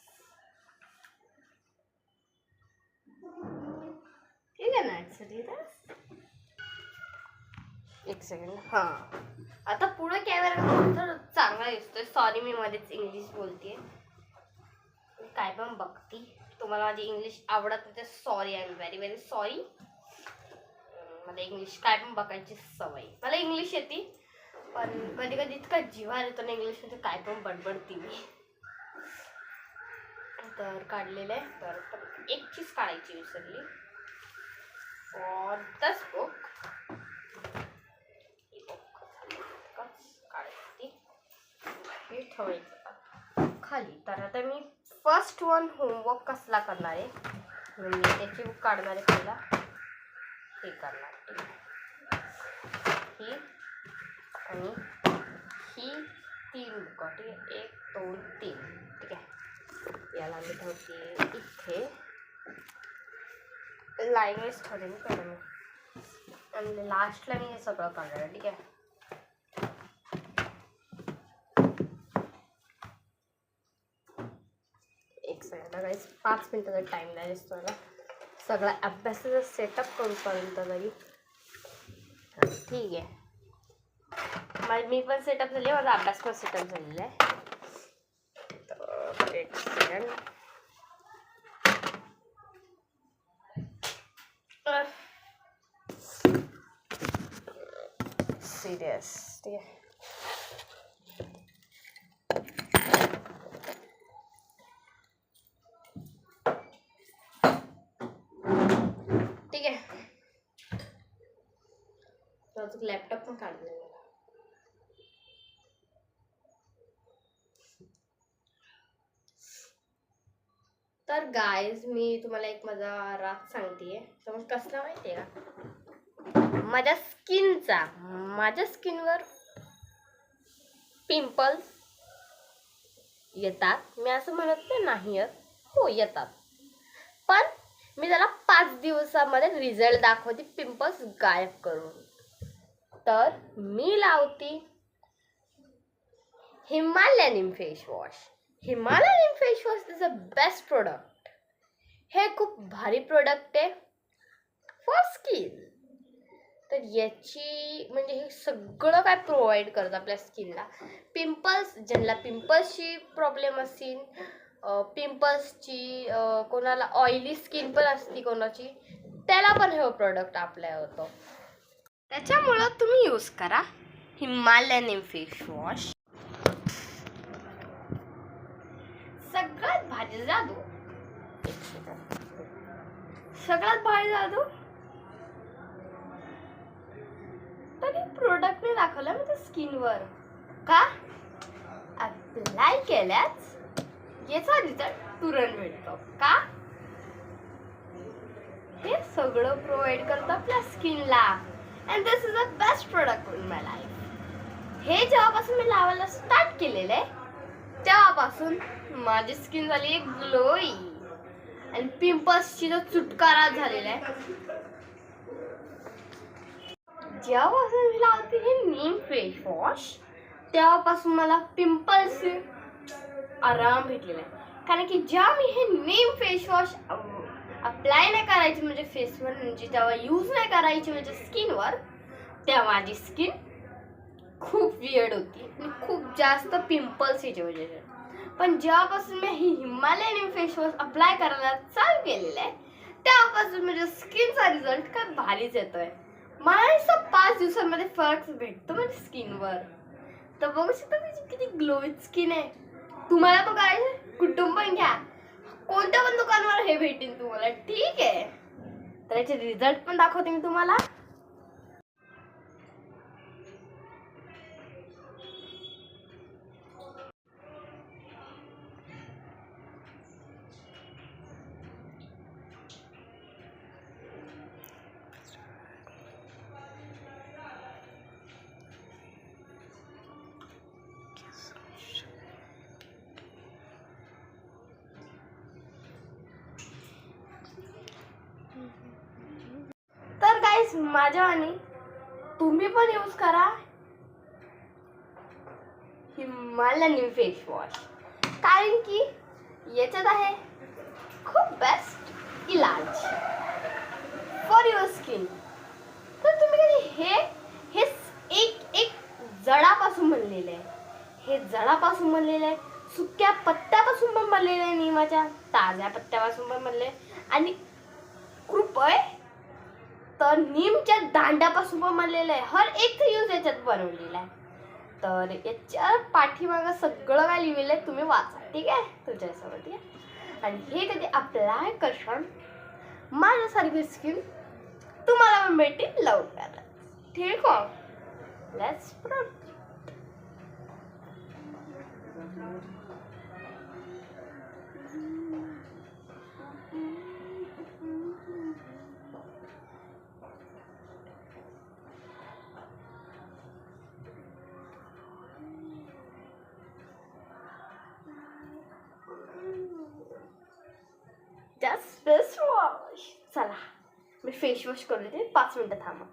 एक second. हां, आता पुढे camera चांगला दिसतोय. Sorry, मी मध्येच English बोलते. काय पण बघती. तुम्हाला माझी इंग्लिश आवडत नाही तर sorry, I am very very sorry. मला इंग्लिश काय पण बघायची सवय. मला इंग्लिश येते, पण कधी कधी इतकं जिव्हार येतो ना इंग्लिशमध्ये, काय पण बडबडती मी. तर काढलेलं आहे. तर पण एक चीज काढायची विसरली. फॉर दस बुक काढायची, हे ठेवायचं खाली. तर आता मी फर्स्ट वन होमवर्क कसला करणार आहे, मी त्याची बुक काढणार आहे. पहिला हे करणार, ही आणि ही 3 बुक. ठीक आहे, 1 2 3. ठीक आहे, याला मी ठेवते इथे. लाईनच ठेवते मी पहिलं मी, आणि लास्टला मी हे सगळं काढणार. ठीक आहे, एक सेकंड गाईस, 5 मिनिटाचा टाईम नाही दिसतो मला. सगळा अभ्यासाचा सेटअप करूपर्यंत तरी ठीक आहे. मी पण सेटअप झाली, माझा अभ्यास पण सेटअप झालेला आहे. तर एक सेकंड. सिरियस. ठीक आहे, ठीक आहे. लॅपटॉप पण काढले मला. तर गाईज, मी तुम्हाला एक माझा राग सांगते. तर मग कसला माहिती आहे का, माझ्या स्किनवर पिंपल्स येतात. मी असं म्हणत नाही येत, हो येतात, पण मी त्याला 5 दिवसामध्ये रिझल्ट दाखवते पिंपल्स गायब करून. तर मी लावते Himalayan face wash. Himalayan face wash is a best product. हे खूप भारी प्रोडक्ट आहे फॉर स्किन. तर याची म्हणजे हे सगळं काय प्रोव्हाइड करतं आपल्या स्किनला. पिंपल्स, ज्यांना पिंपल्सची प्रॉब्लेम असतील, पिंपल्सची, कोणाला ऑइली स्किन पण असते कोणाची, त्याला पण हे प्रोडक्ट अप्लाय होतो. त्याच्यामुळं तुम्ही यूज करा हिमालयन फेस वॉश. सगळ्यात भारी जादू, सगळ्यात भारी जादू तरी प्रोडक्टने दाखवलं मी त्या स्किनवर. का अप्लाय केल्याच याचा रिझल्ट तुरंत मिळतो. का हे सगळं प्रोव्हाइड करतं आपल्या स्किनला. And this is a best product in my life. हे जेव्हापासून मी लावायला स्टार्ट केलेलं आहे तेव्हापासून माझी स्किन झाली एक ग्लोई, आणि पिंपल्सची जो चुटकारा झालेला आहे. जेव्हापासून मी लावते हे नीम फेस वॉश तेव्हापासून मला पिंपल्स आराम भेटलेला आहे. कारण की जेव्हा मी हे नीम फेस वॉश अप्लाय नाही करायची म्हणजे फेसवर, म्हणजे तेव्हा यूज नाही करायची म्हणजे स्किनवर, तेव्हा माझी स्किन खूप वियर्ड होती आणि खूप जास्त पिंपल्स यायचे म्हणजे. पण जेव्हापासून मी ही हिमालयन फेस वॉश अप्लाय करायला चालू केलेलं आहे तेव्हापासून माझ्या स्किनचा रिझल्ट काय भारीच येतोय. मला असं 5 दिवसांमध्ये फरक भेटतो माझ्या स्किनवर. तर बघू शकता त्याची किती ग्लोईंग स्किन आहे. तुम्हाला पण काय कुठून पण घ्या, कोणत्या पण दुकानावर हे भेटेल तुम्हाला. ठीक आहे, तर याचे रिझल्ट पण दाखवते मी तुम्हाला. तर गाईस, माझ्यावानी तुम्ही पण यूज करा हिमालयन फेस वॉश, कारण की याच्यात आहे खूप बेस्ट इलाज फॉर फॉर युअर स्किन. तर तुम्ही कधी हे एक एक जडापासून बनलेलं आहे. हे जडापासून बनलेलं आहे, सुक्या पत्त्यापासून पण बनलेलं आहे, निमाच्या ताज्या पत्त्यापासून पण बनले आणि कृपय तर नीमच्या दांड्यापासून पण बनलेलं आहे. हर एक यूज याच्यात बनवलेला आहे. तर याच्या पाठीमागं सगळं काय लिहिलेलं आहे तुम्ही वाचा, ठीक आहे, तुमच्यासोबत. ठीक आहे. आणि हे कधी अप्लाय करशाल माझ्यासारखी स्किन तुम्हाला पण भेटेल लवकर. ठीक आहे. Let's proceed. Just face wash. चला मी फेस वॉश करून देते, 5 मिनिटं थांबा.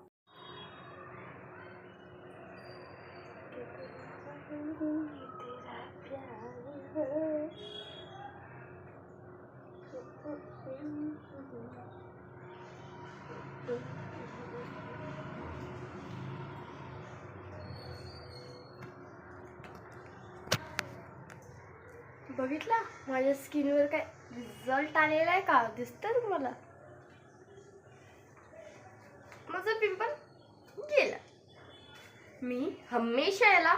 बघितला माझ्या स्किनवर काय रिझल्ट आलेला आहे का? दिसतंय तुम्हाला? माझं पिंपल गेलं. मी हमेशा याला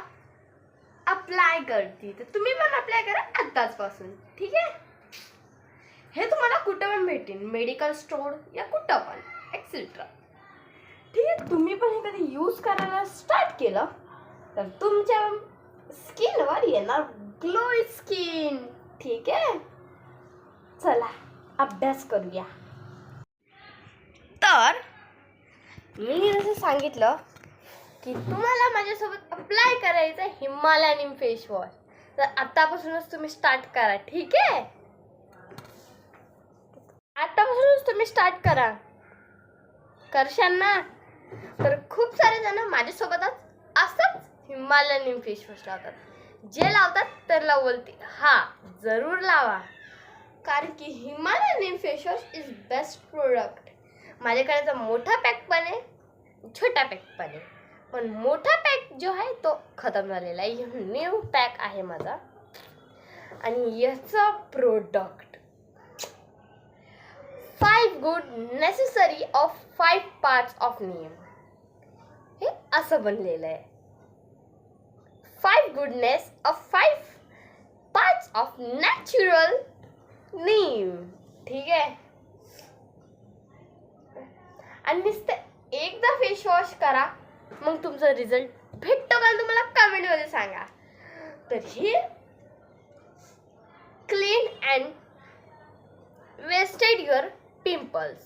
अप्लाय करते, तर तुम्ही पण अप्लाय करा आत्ताच पासून. ठीक आहे. हे तुम्हाला कुठं पण भेटेल, मेडिकल स्टोर या कुठं पण एक्सेट्रा. ठीक आहे. तुम्ही पण हे कधी यूज करायला स्टार्ट केलं तर तुमच्या स्किनवर येणार ग्लो स्किन. ठीक आहे. चला अभ्यास करूया. तर मी जसं सांगितलं की तुम्हाला माझ्यासोबत अप्लाय करायचं हिमालयन फेस वॉश, तर आतापासूनच तुम्ही स्टार्ट करा. ठीक आहे. आतापासूनच तुम्ही स्टार्ट करा. करशाल ना? तर खूप सारे जण माझ्यासोबतच असंच हिमालयन फेस वॉश लावतात. जे लावतात त्याला बोलते हा जरूर लावा, कारण की Himalayan face wash is best product. माझ्याकडे तर मोठा पॅक पण आहे, छोटा पॅक पण आहे, पण मोठा पॅक जो आहे तो खतम झालेला आहे. न्यू पॅक आहे माझा. आणि याचा product 5 good necessary of 5 parts of neem, हे असं बनलेलं आहे. 5 goodness of 5 parts of natural neem. ठीक आहे. आणि नुसतं एकदा फेस वॉश करा, मग तुमचा रिझल्ट भेटतो का तुम्हाला कमेंट मध्ये सांगा. तर हे clean and wasted your pimples,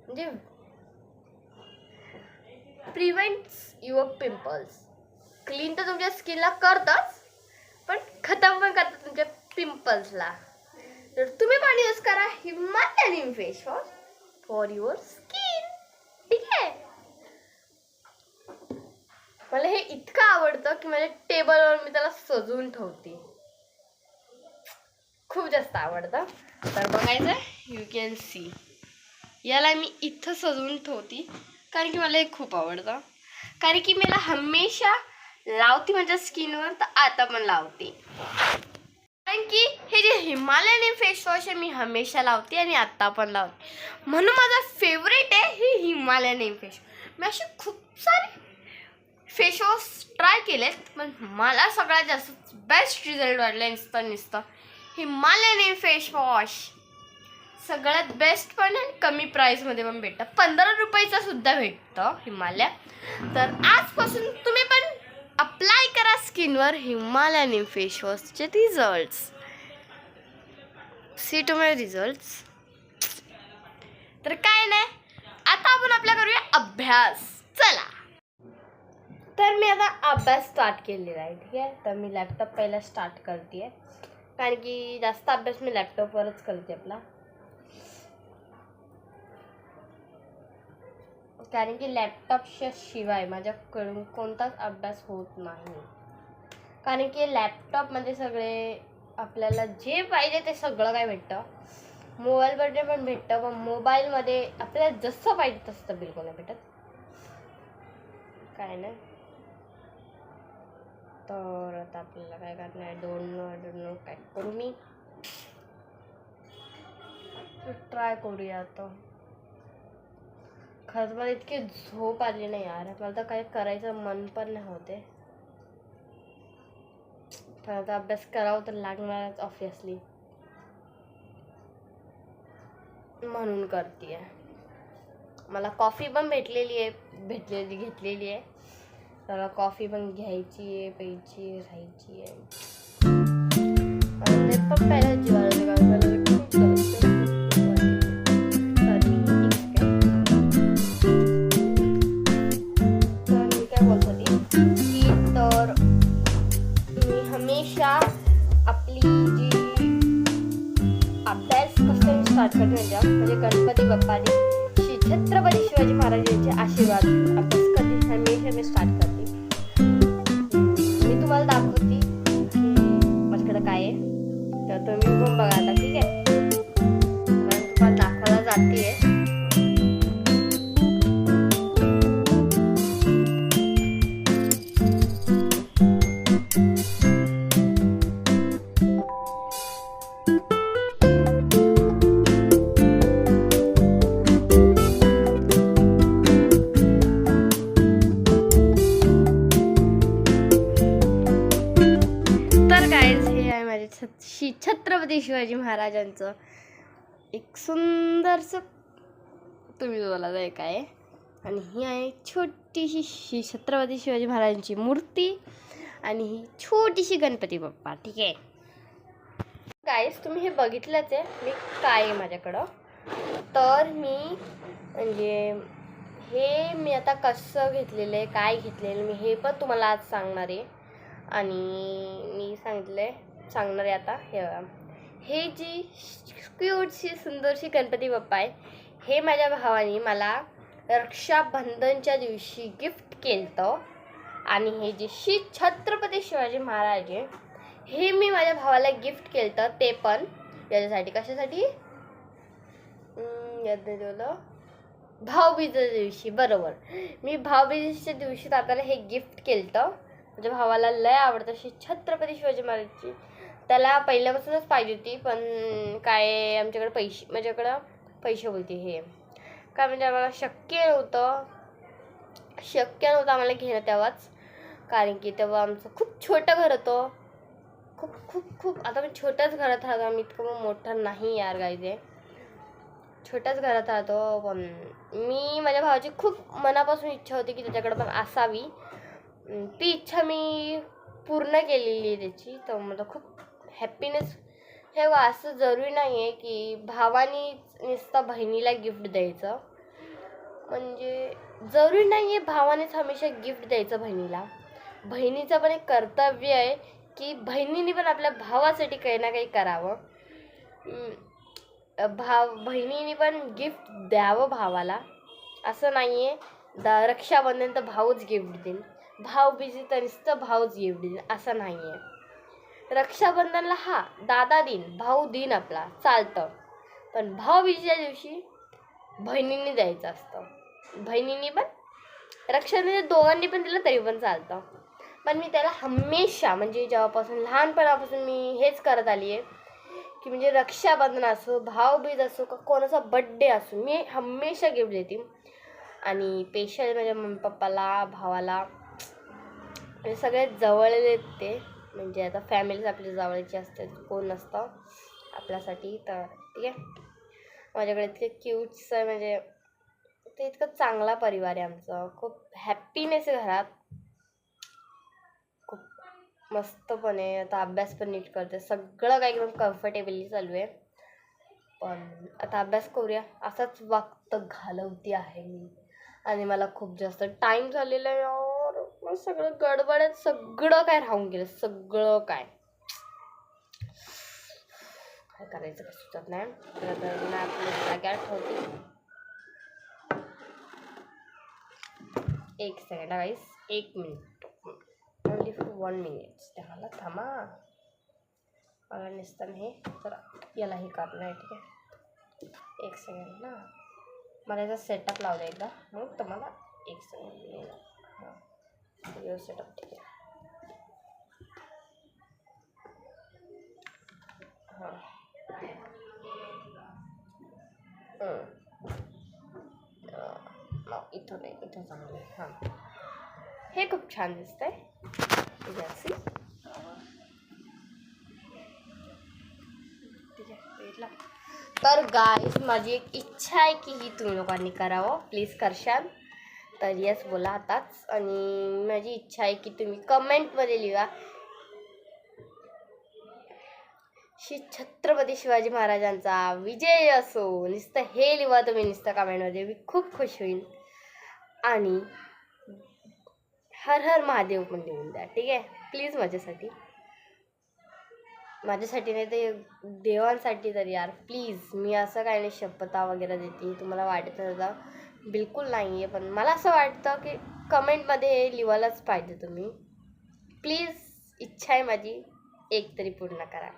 म्हणजे प्रिव्हेंट्स युअर पिंपल्स. क्लीन तर तुमच्या स्किनला करतच, पण खतम पण करतात तुमच्या पिंपल्सला. तर तुम्ही पण यूज करा Himalayan face wash for your skin. ठीक आहे. मला हे इतकं आवडतं की माझ्या टेबलवर मी त्याला सजवून ठेवते. खूप जास्त आवडतं. तर बघायचं, यू कॅन सी, याला मी इथं सजवून ठेवते कारण की मला हे खूप आवडतं. कारण की मला हमेशा लावते माझ्या स्किनवर, तर आता पण लावते. कारण की हे जे हिमालयन फेस वॉश आहे मी हमेशा लावते आणि आता पण लावते, म्हणून माझा फेवरेट आहे हे हिमालयन फेस. मी असे खूप सारे फेस वॉश ट्राय केलेत, पण मला सगळ्यात जास्त बेस्ट रिझल्ट वाटला नुसतं हिमालयन फेस वॉश. सगळ्यात बेस्ट पण आहे, कमी प्राईसमध्ये पण भेटतं. 15 रुपयाचा सुद्धा भेटतं हिमालय. तर आजपासून तुम्ही पण अप्लाय करा स्किनवर हिमालयन फेस वॉशचे results. See to my results. तर काय नाही, आता आपण आपला करूया अभ्यास. चला. तर मी आता अभ्यास स्टार्ट केलेला आहे. ठीक आहे. तर मी लॅपटॉप पहिला स्टार्ट करते आहे, कारण की जास्त अभ्यास मी लॅपटॉपवरच करते आपला. कारण की लॅपटॉपच्या शिवाय माझ्याकडून कोणताच अभ्यास होत नाही. कारण की लॅपटॉपमध्ये सगळे आपल्याला जे पाहिजे ते सगळं काय भेटतं. मोबाईलमध्ये पण भेटतं, पण मोबाईलमध्ये आपल्याला जसं पाहिजे तसं बिलकुल नाही भेटत. काय नाही. तर आता आपल्याला काय करणार आहे, दोन काय करू मी ट्राय करूया आता. खरंच मला इतकी झोप आली नाही यार, मला तर काही करायचं मन पण नाही होते. पण आता अभ्यास करावं तर लागणारच ऑब्विसली, म्हणून करते. मला कॉफी पण घेतलेली आहे. मला कॉफी पण घ्यायची आहे, प्यायची आहे, राहायची आहे. ते पण पहिला जीवाला हमेशा आपली जी अभ्यास कसं स्टार्ट करते म्हणजे गणपती बाप्पानी छत्रपती शिवाजी महाराजांचे आशीर्वाद अभ्यास कधी हमेशा मी स्टार्ट करते. मी तुम्हाला दाखवते माझ्याकडे काय आहे, तर तुम्ही पण बघा आता. ठीक आहे, तुम्हाला दाखवायला जाते. छत्रपती शिवाजी महाराजांचं एक सुंदरसं तुम्ही बोला जाय काय. आणि ही आहे छोटीशी छत्रपती शिवाजी महाराजांची मूर्ती आणि ही छोटीशी गणपती बाप्पा. ठीक आहे गाईस, तुम्ही हे बघितलंच आहे मी काय आहे माझ्याकडं. तर मी म्हणजे हे मी आता कसं घेतलेलं आहे, काय घेतलेलं मी हे पण तुम्हाला आज सांगणार आहे. आणि मी सांगणार आहे आता. हे जी क्यूटशी सुंदरशी गणपती बाप्पा आहे, हे माझ्या भावाने मला रक्षाबंधनच्या दिवशी गिफ्ट केलं. आणि हे जे छत्रपती शिवाजी महाराज आहे, हे मी माझ्या भावाला गिफ्ट केलं. ते पण याच्यासाठी, कशासाठी याद नाही ठेवलं, भाऊबीजेच्या दिवशी. बरोबर, मी भाऊबीजेच्या दिवशी तात्याला हे गिफ्ट केलं. माझ्या भावाला लय आवडतं अशी छत्रपती शिवाजी महाराजची. त्याला पहिल्यापासूनच पाहिजे होती, पण काय आमच्याकडे माझ्याकडं पैसे होते हे काय म्हणजे आम्हाला शक्य नव्हतं आम्हाला घेणं तेव्हाच. कारण की तेव्हा आमचं खूप छोटं घर होतं. खूप आता मी छोट्याच घरात राहतो. आम्ही इतकं मोठं नाही यार गायचे, छोट्याच घरात राहतो. पण मी माझ्या भावाची खूप मनापासून इच्छा होती की त्याच्याकडे पण असावी. ती इच्छा मी पूर्ण केलेली आहे त्याची. तर मला खूप हॅपीनेस. हे असं जरुरी नाही आहे की भावानी नुसतं बहिणीला गिफ्ट द्यायचं, म्हणजे जरुरी नाही आहे भावानेच हमेशा गिफ्ट द्यायचं बहिणीला. बहिणीचं पण एक कर्तव्य आहे की बहिणीने पण आपल्या भावासाठी काही ना काही करावं. बहिणीने पण गिफ्ट द्यावं भावाला. असं नाही आहे रक्षाबंधन तर भाऊच गिफ्ट देईल, भाऊबीजी तर नुसतं भाऊच गिफ्ट देईल, असं नाही आहे. रक्षाबंधनला दादा देईन, भाऊ देईन आपला चालतं, पण भाऊबीजेच्या दिवशी बहिणीने द्यायचं असतं. बहिणीने पण रक्षाबंधन दोघांनी पण दिलं तरी पण चालतं. पण मी त्याला हमेशा म्हणजे जेव्हापासून लहानपणापासून मी हेच करत आली आहे की म्हणजे रक्षाबंधन असो, भाऊबीज असो, का कोणाचा बड्डे असो, मी हमेशा गिफ्ट देते. आणि स्पेशल माझ्या मम्मी पप्पाला, भावाला, म्हणजे सगळ्यात जवळले ते, म्हणजे आता फॅमिलीच आपली जवळची असते, कोण नसतं आपल्यासाठी. तर ठीक आहे, माझ्याकडे इतके क्यूट्स आहे, म्हणजे ते इतकं चांगला परिवार आहे आमचं. खूप हॅपीनेस आहे घरात, खूप मस्तपणे. आता अभ्यास पण नीट करते, सगळं काही एकदम कम्फर्टेबली चालू आहे. पण आता अभ्यास करूया असाच वक्त घालवती आहे मी. आणि मला खूप जास्त टाईम झालेला आहे यार, मला सगळं गडबड, सगळं काय राहून गेलं, सगळं काय करायचं काय सुचत नाही. तर ना आपल्या जाग्यावर ठेवते. एक second guys, 1 minute, only for 1 minute. त्याला थांबा, मला नसताना हे तर याला हे करणार आहे. ठीक आहे, एक सेकंड ना, मला याचा सेटअप लावला एकदा, मग तुम्हाला एक सेकंड. हां सेटअप ठीक आहे. हां इथं नाही, इथं चांगलं आहे. हां हे खूप छान दिसतंय. ठीक आहे भेटला. तर गाईज माझी एक इच्छा आहे की ही तुम्ही लोकांनी करावं, प्लीज करशाल तर येस बोला आताच. आणि माझी इच्छा आहे की तुम्ही कमेंटमध्ये लिहा श्री छत्रपती शिवाजी महाराजांचा विजय असो. नुसतं हे लिहा तुम्ही नुसतं कमेंटमध्ये, मी खूप खुश होईल. आणि हर हर महादेव पण लिहून द्या, ठीक आहे प्लीज. माझ्यासाठी नाही ते देवांसाठी तरी यार प्लीज. मी असं काही नाही शपथा वगैरे देते तुम्हाला वाटत होतं बिलकुल नाही आहे, पण मला असं वाटतं की कमेंटमध्ये हे लिहायलाच पाहिजे तुम्ही प्लीज. इच्छा आहे माझी, एक तरी पूर्ण करा,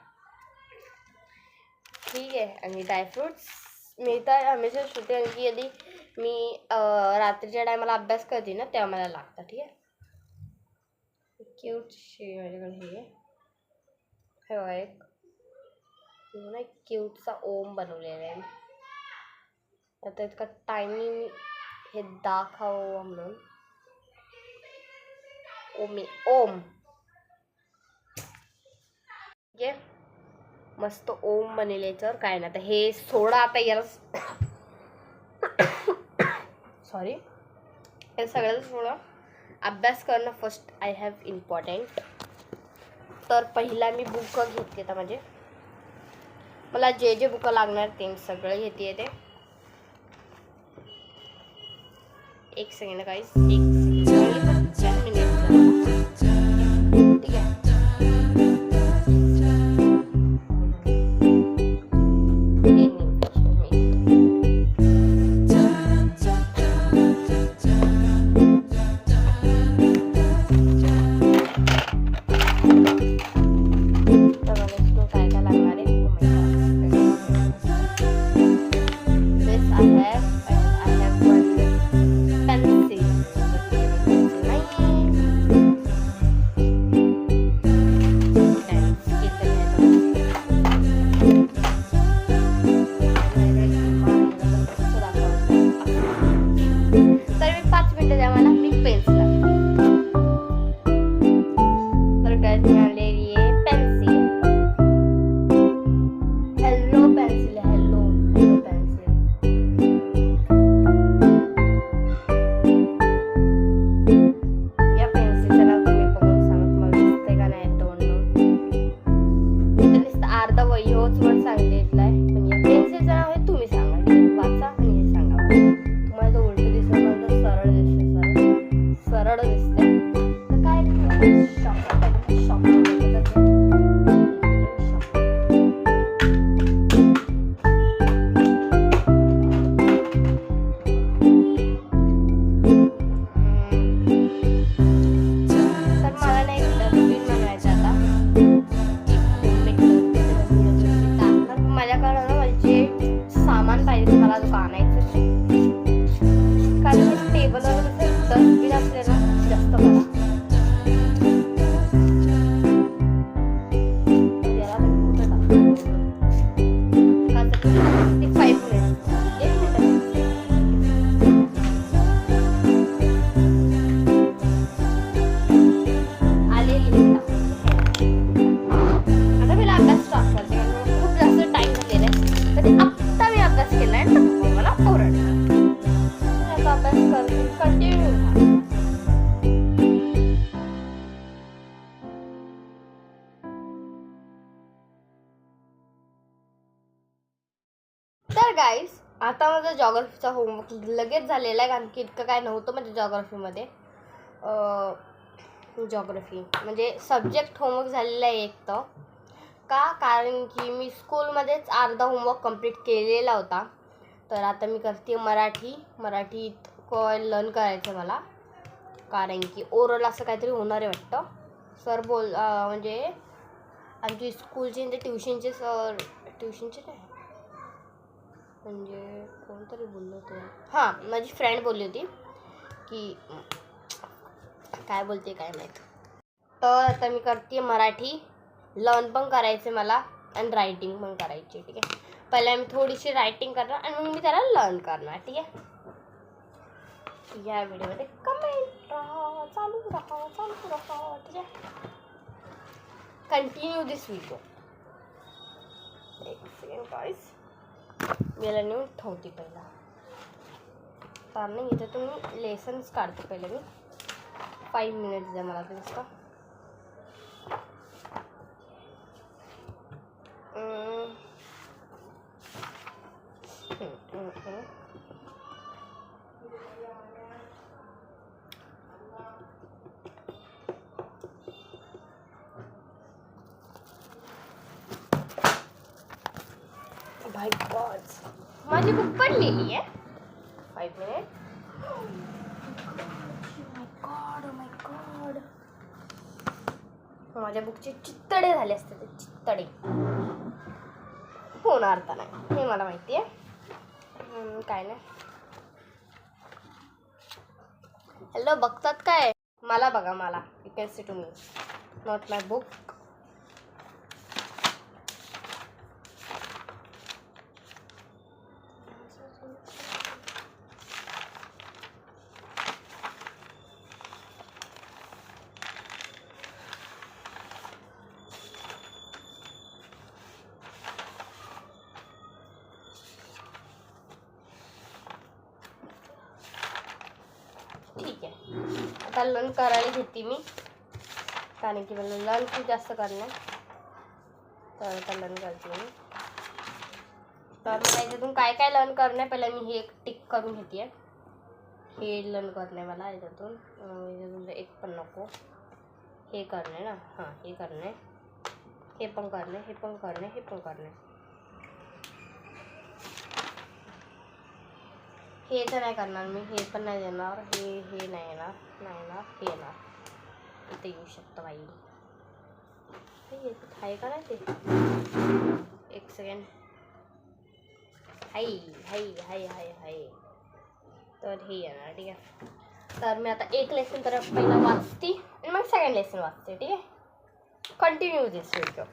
ठीक आहे. आणि ड्रायफ्रूट्स मी तर हमेशा होते, कारण की यदि मी रात्रीच्या टायमाला अभ्यास करते ना तेव्हा मला लागतं, ठीक आहे. क्यूटशी माझ्याकडे हे बघा एक ना क्यूटचा ओम बनवलेला आहे. आता इतका टायमी हे दाखव म्हणून ओम ठीक आहे. मस्त ओम बनवले. याच्यावर काय ना, आता हे सोडा आता याला सॉरी हे सगळ्यात सोडा. अभ्यास करणं फर्स्ट आय हॅव इम्पॉर्टंट. तर पहिला मी बुक घेतली आता, म्हणजे मला जे जे बुक लागणार ते सगळं घेते. ते एक सेकंड गाईस, एक सेकंड ठीक आहे. तर गाईज आता माझा जॉग्राफीचा होमवर्क लगेच झालेला आहे, कारण की इतकं काय नव्हतं म्हणजे जॉग्राफीमध्ये. जॉग्राफी म्हणजे सब्जेक्ट होमवर्क झालेला आहे एक तर कारण की मी स्कूलमध्येच अर्धा होमवर्क कंप्लीट केलेला होता. तर आता मी करते मराठी लर्न करायचं मला, कारण की ओरल असं काहीतरी होणार आहे वाटतं. सर म्हणजे आमची स्कूलचे ट्युशनचे नाही म्हणजे कोणतरी बोललं होतं, हां माझी फ्रेंड बोलली होती की काय बोलते काय माहीत. तर आता मी करते मराठी, लर्न पण करायचे मला आणि रायटिंग पण करायची. ठीक आहे, पहिले मी थोडीशी रायटिंग करणार आणि मग मी त्याला लर्न करणार. ठीक आहे, या व्हिडिओमध्ये कमेंट राहा, चालू राहा. ठीक आहे, कंटिन्यू दिस व्हिडिओ. एक सेकंड गाईस, मी याला नेऊन ठेवते पहिला. तर नाही इथं तुम्ही लेसन्स काढते पहिले मी. 5 मिनिट्स द्या मला नुसतं. बाय गॉड, माझी बुक पडलेली आहे. 5 मिनिट. माय गॉड, माझ्या बुकचे चित्तडे झाले असते, ते चित्तडे होणार तर नाही हे मला माहिती आहे. काय नाही, हॅलो बघतात काय मला, बघा मला. You can see to me, not my book. ठीक आहे, आता लर्न करायला घेते मी, कारण की मला लर्न खूप जास्त करणार. तर आता लर्न करते मी. तर मला याच्यातून काय काय लर्न करणं आहे, पहिला मी हे एक टिक करून घेते. हे लर्न करणं आहे मला याच्यातून एक पण नको. हे करणं आहे ना, हां हे करणं आहे, हे पण करणं आहे, हे पण करणं आहे, हे पण करणं आहे. हे तर नाही करणार मी, हे पण नाही देणार, हे नाही येणार, हे येणार. इथे येऊ शकतं बाई, हे आहे का नाही ते. एक सेकंड. हाय. तर हे येणार. ठीक आहे, तर मी आता एक लेसन तर पहिला वाचते आणि मग सेकंड लेसन वाचते. ठीक आहे, कंटिन्यू दिस व्हिडिओ.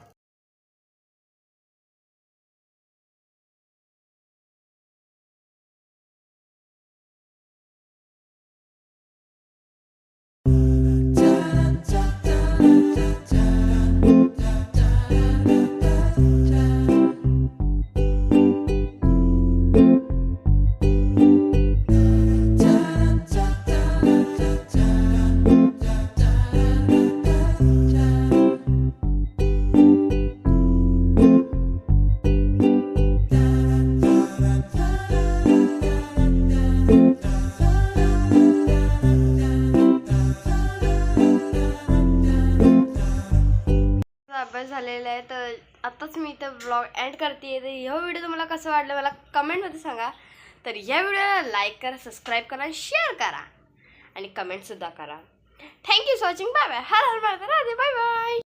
अभ्यास झालेला आहे, तर आताच मी इथं ब्लॉग एंड करते. तर ह्या व्हिडिओ तुम्हाला कसं वाटलं मला कमेंटमध्ये सांगा. तर या व्हिडिओला लाईक करा, सबस्क्राईब करा, शेअर करा आणि कमेंटसुद्धा करा. Thank you for watching. Bye bye. हर हर महादेव. Bye bye.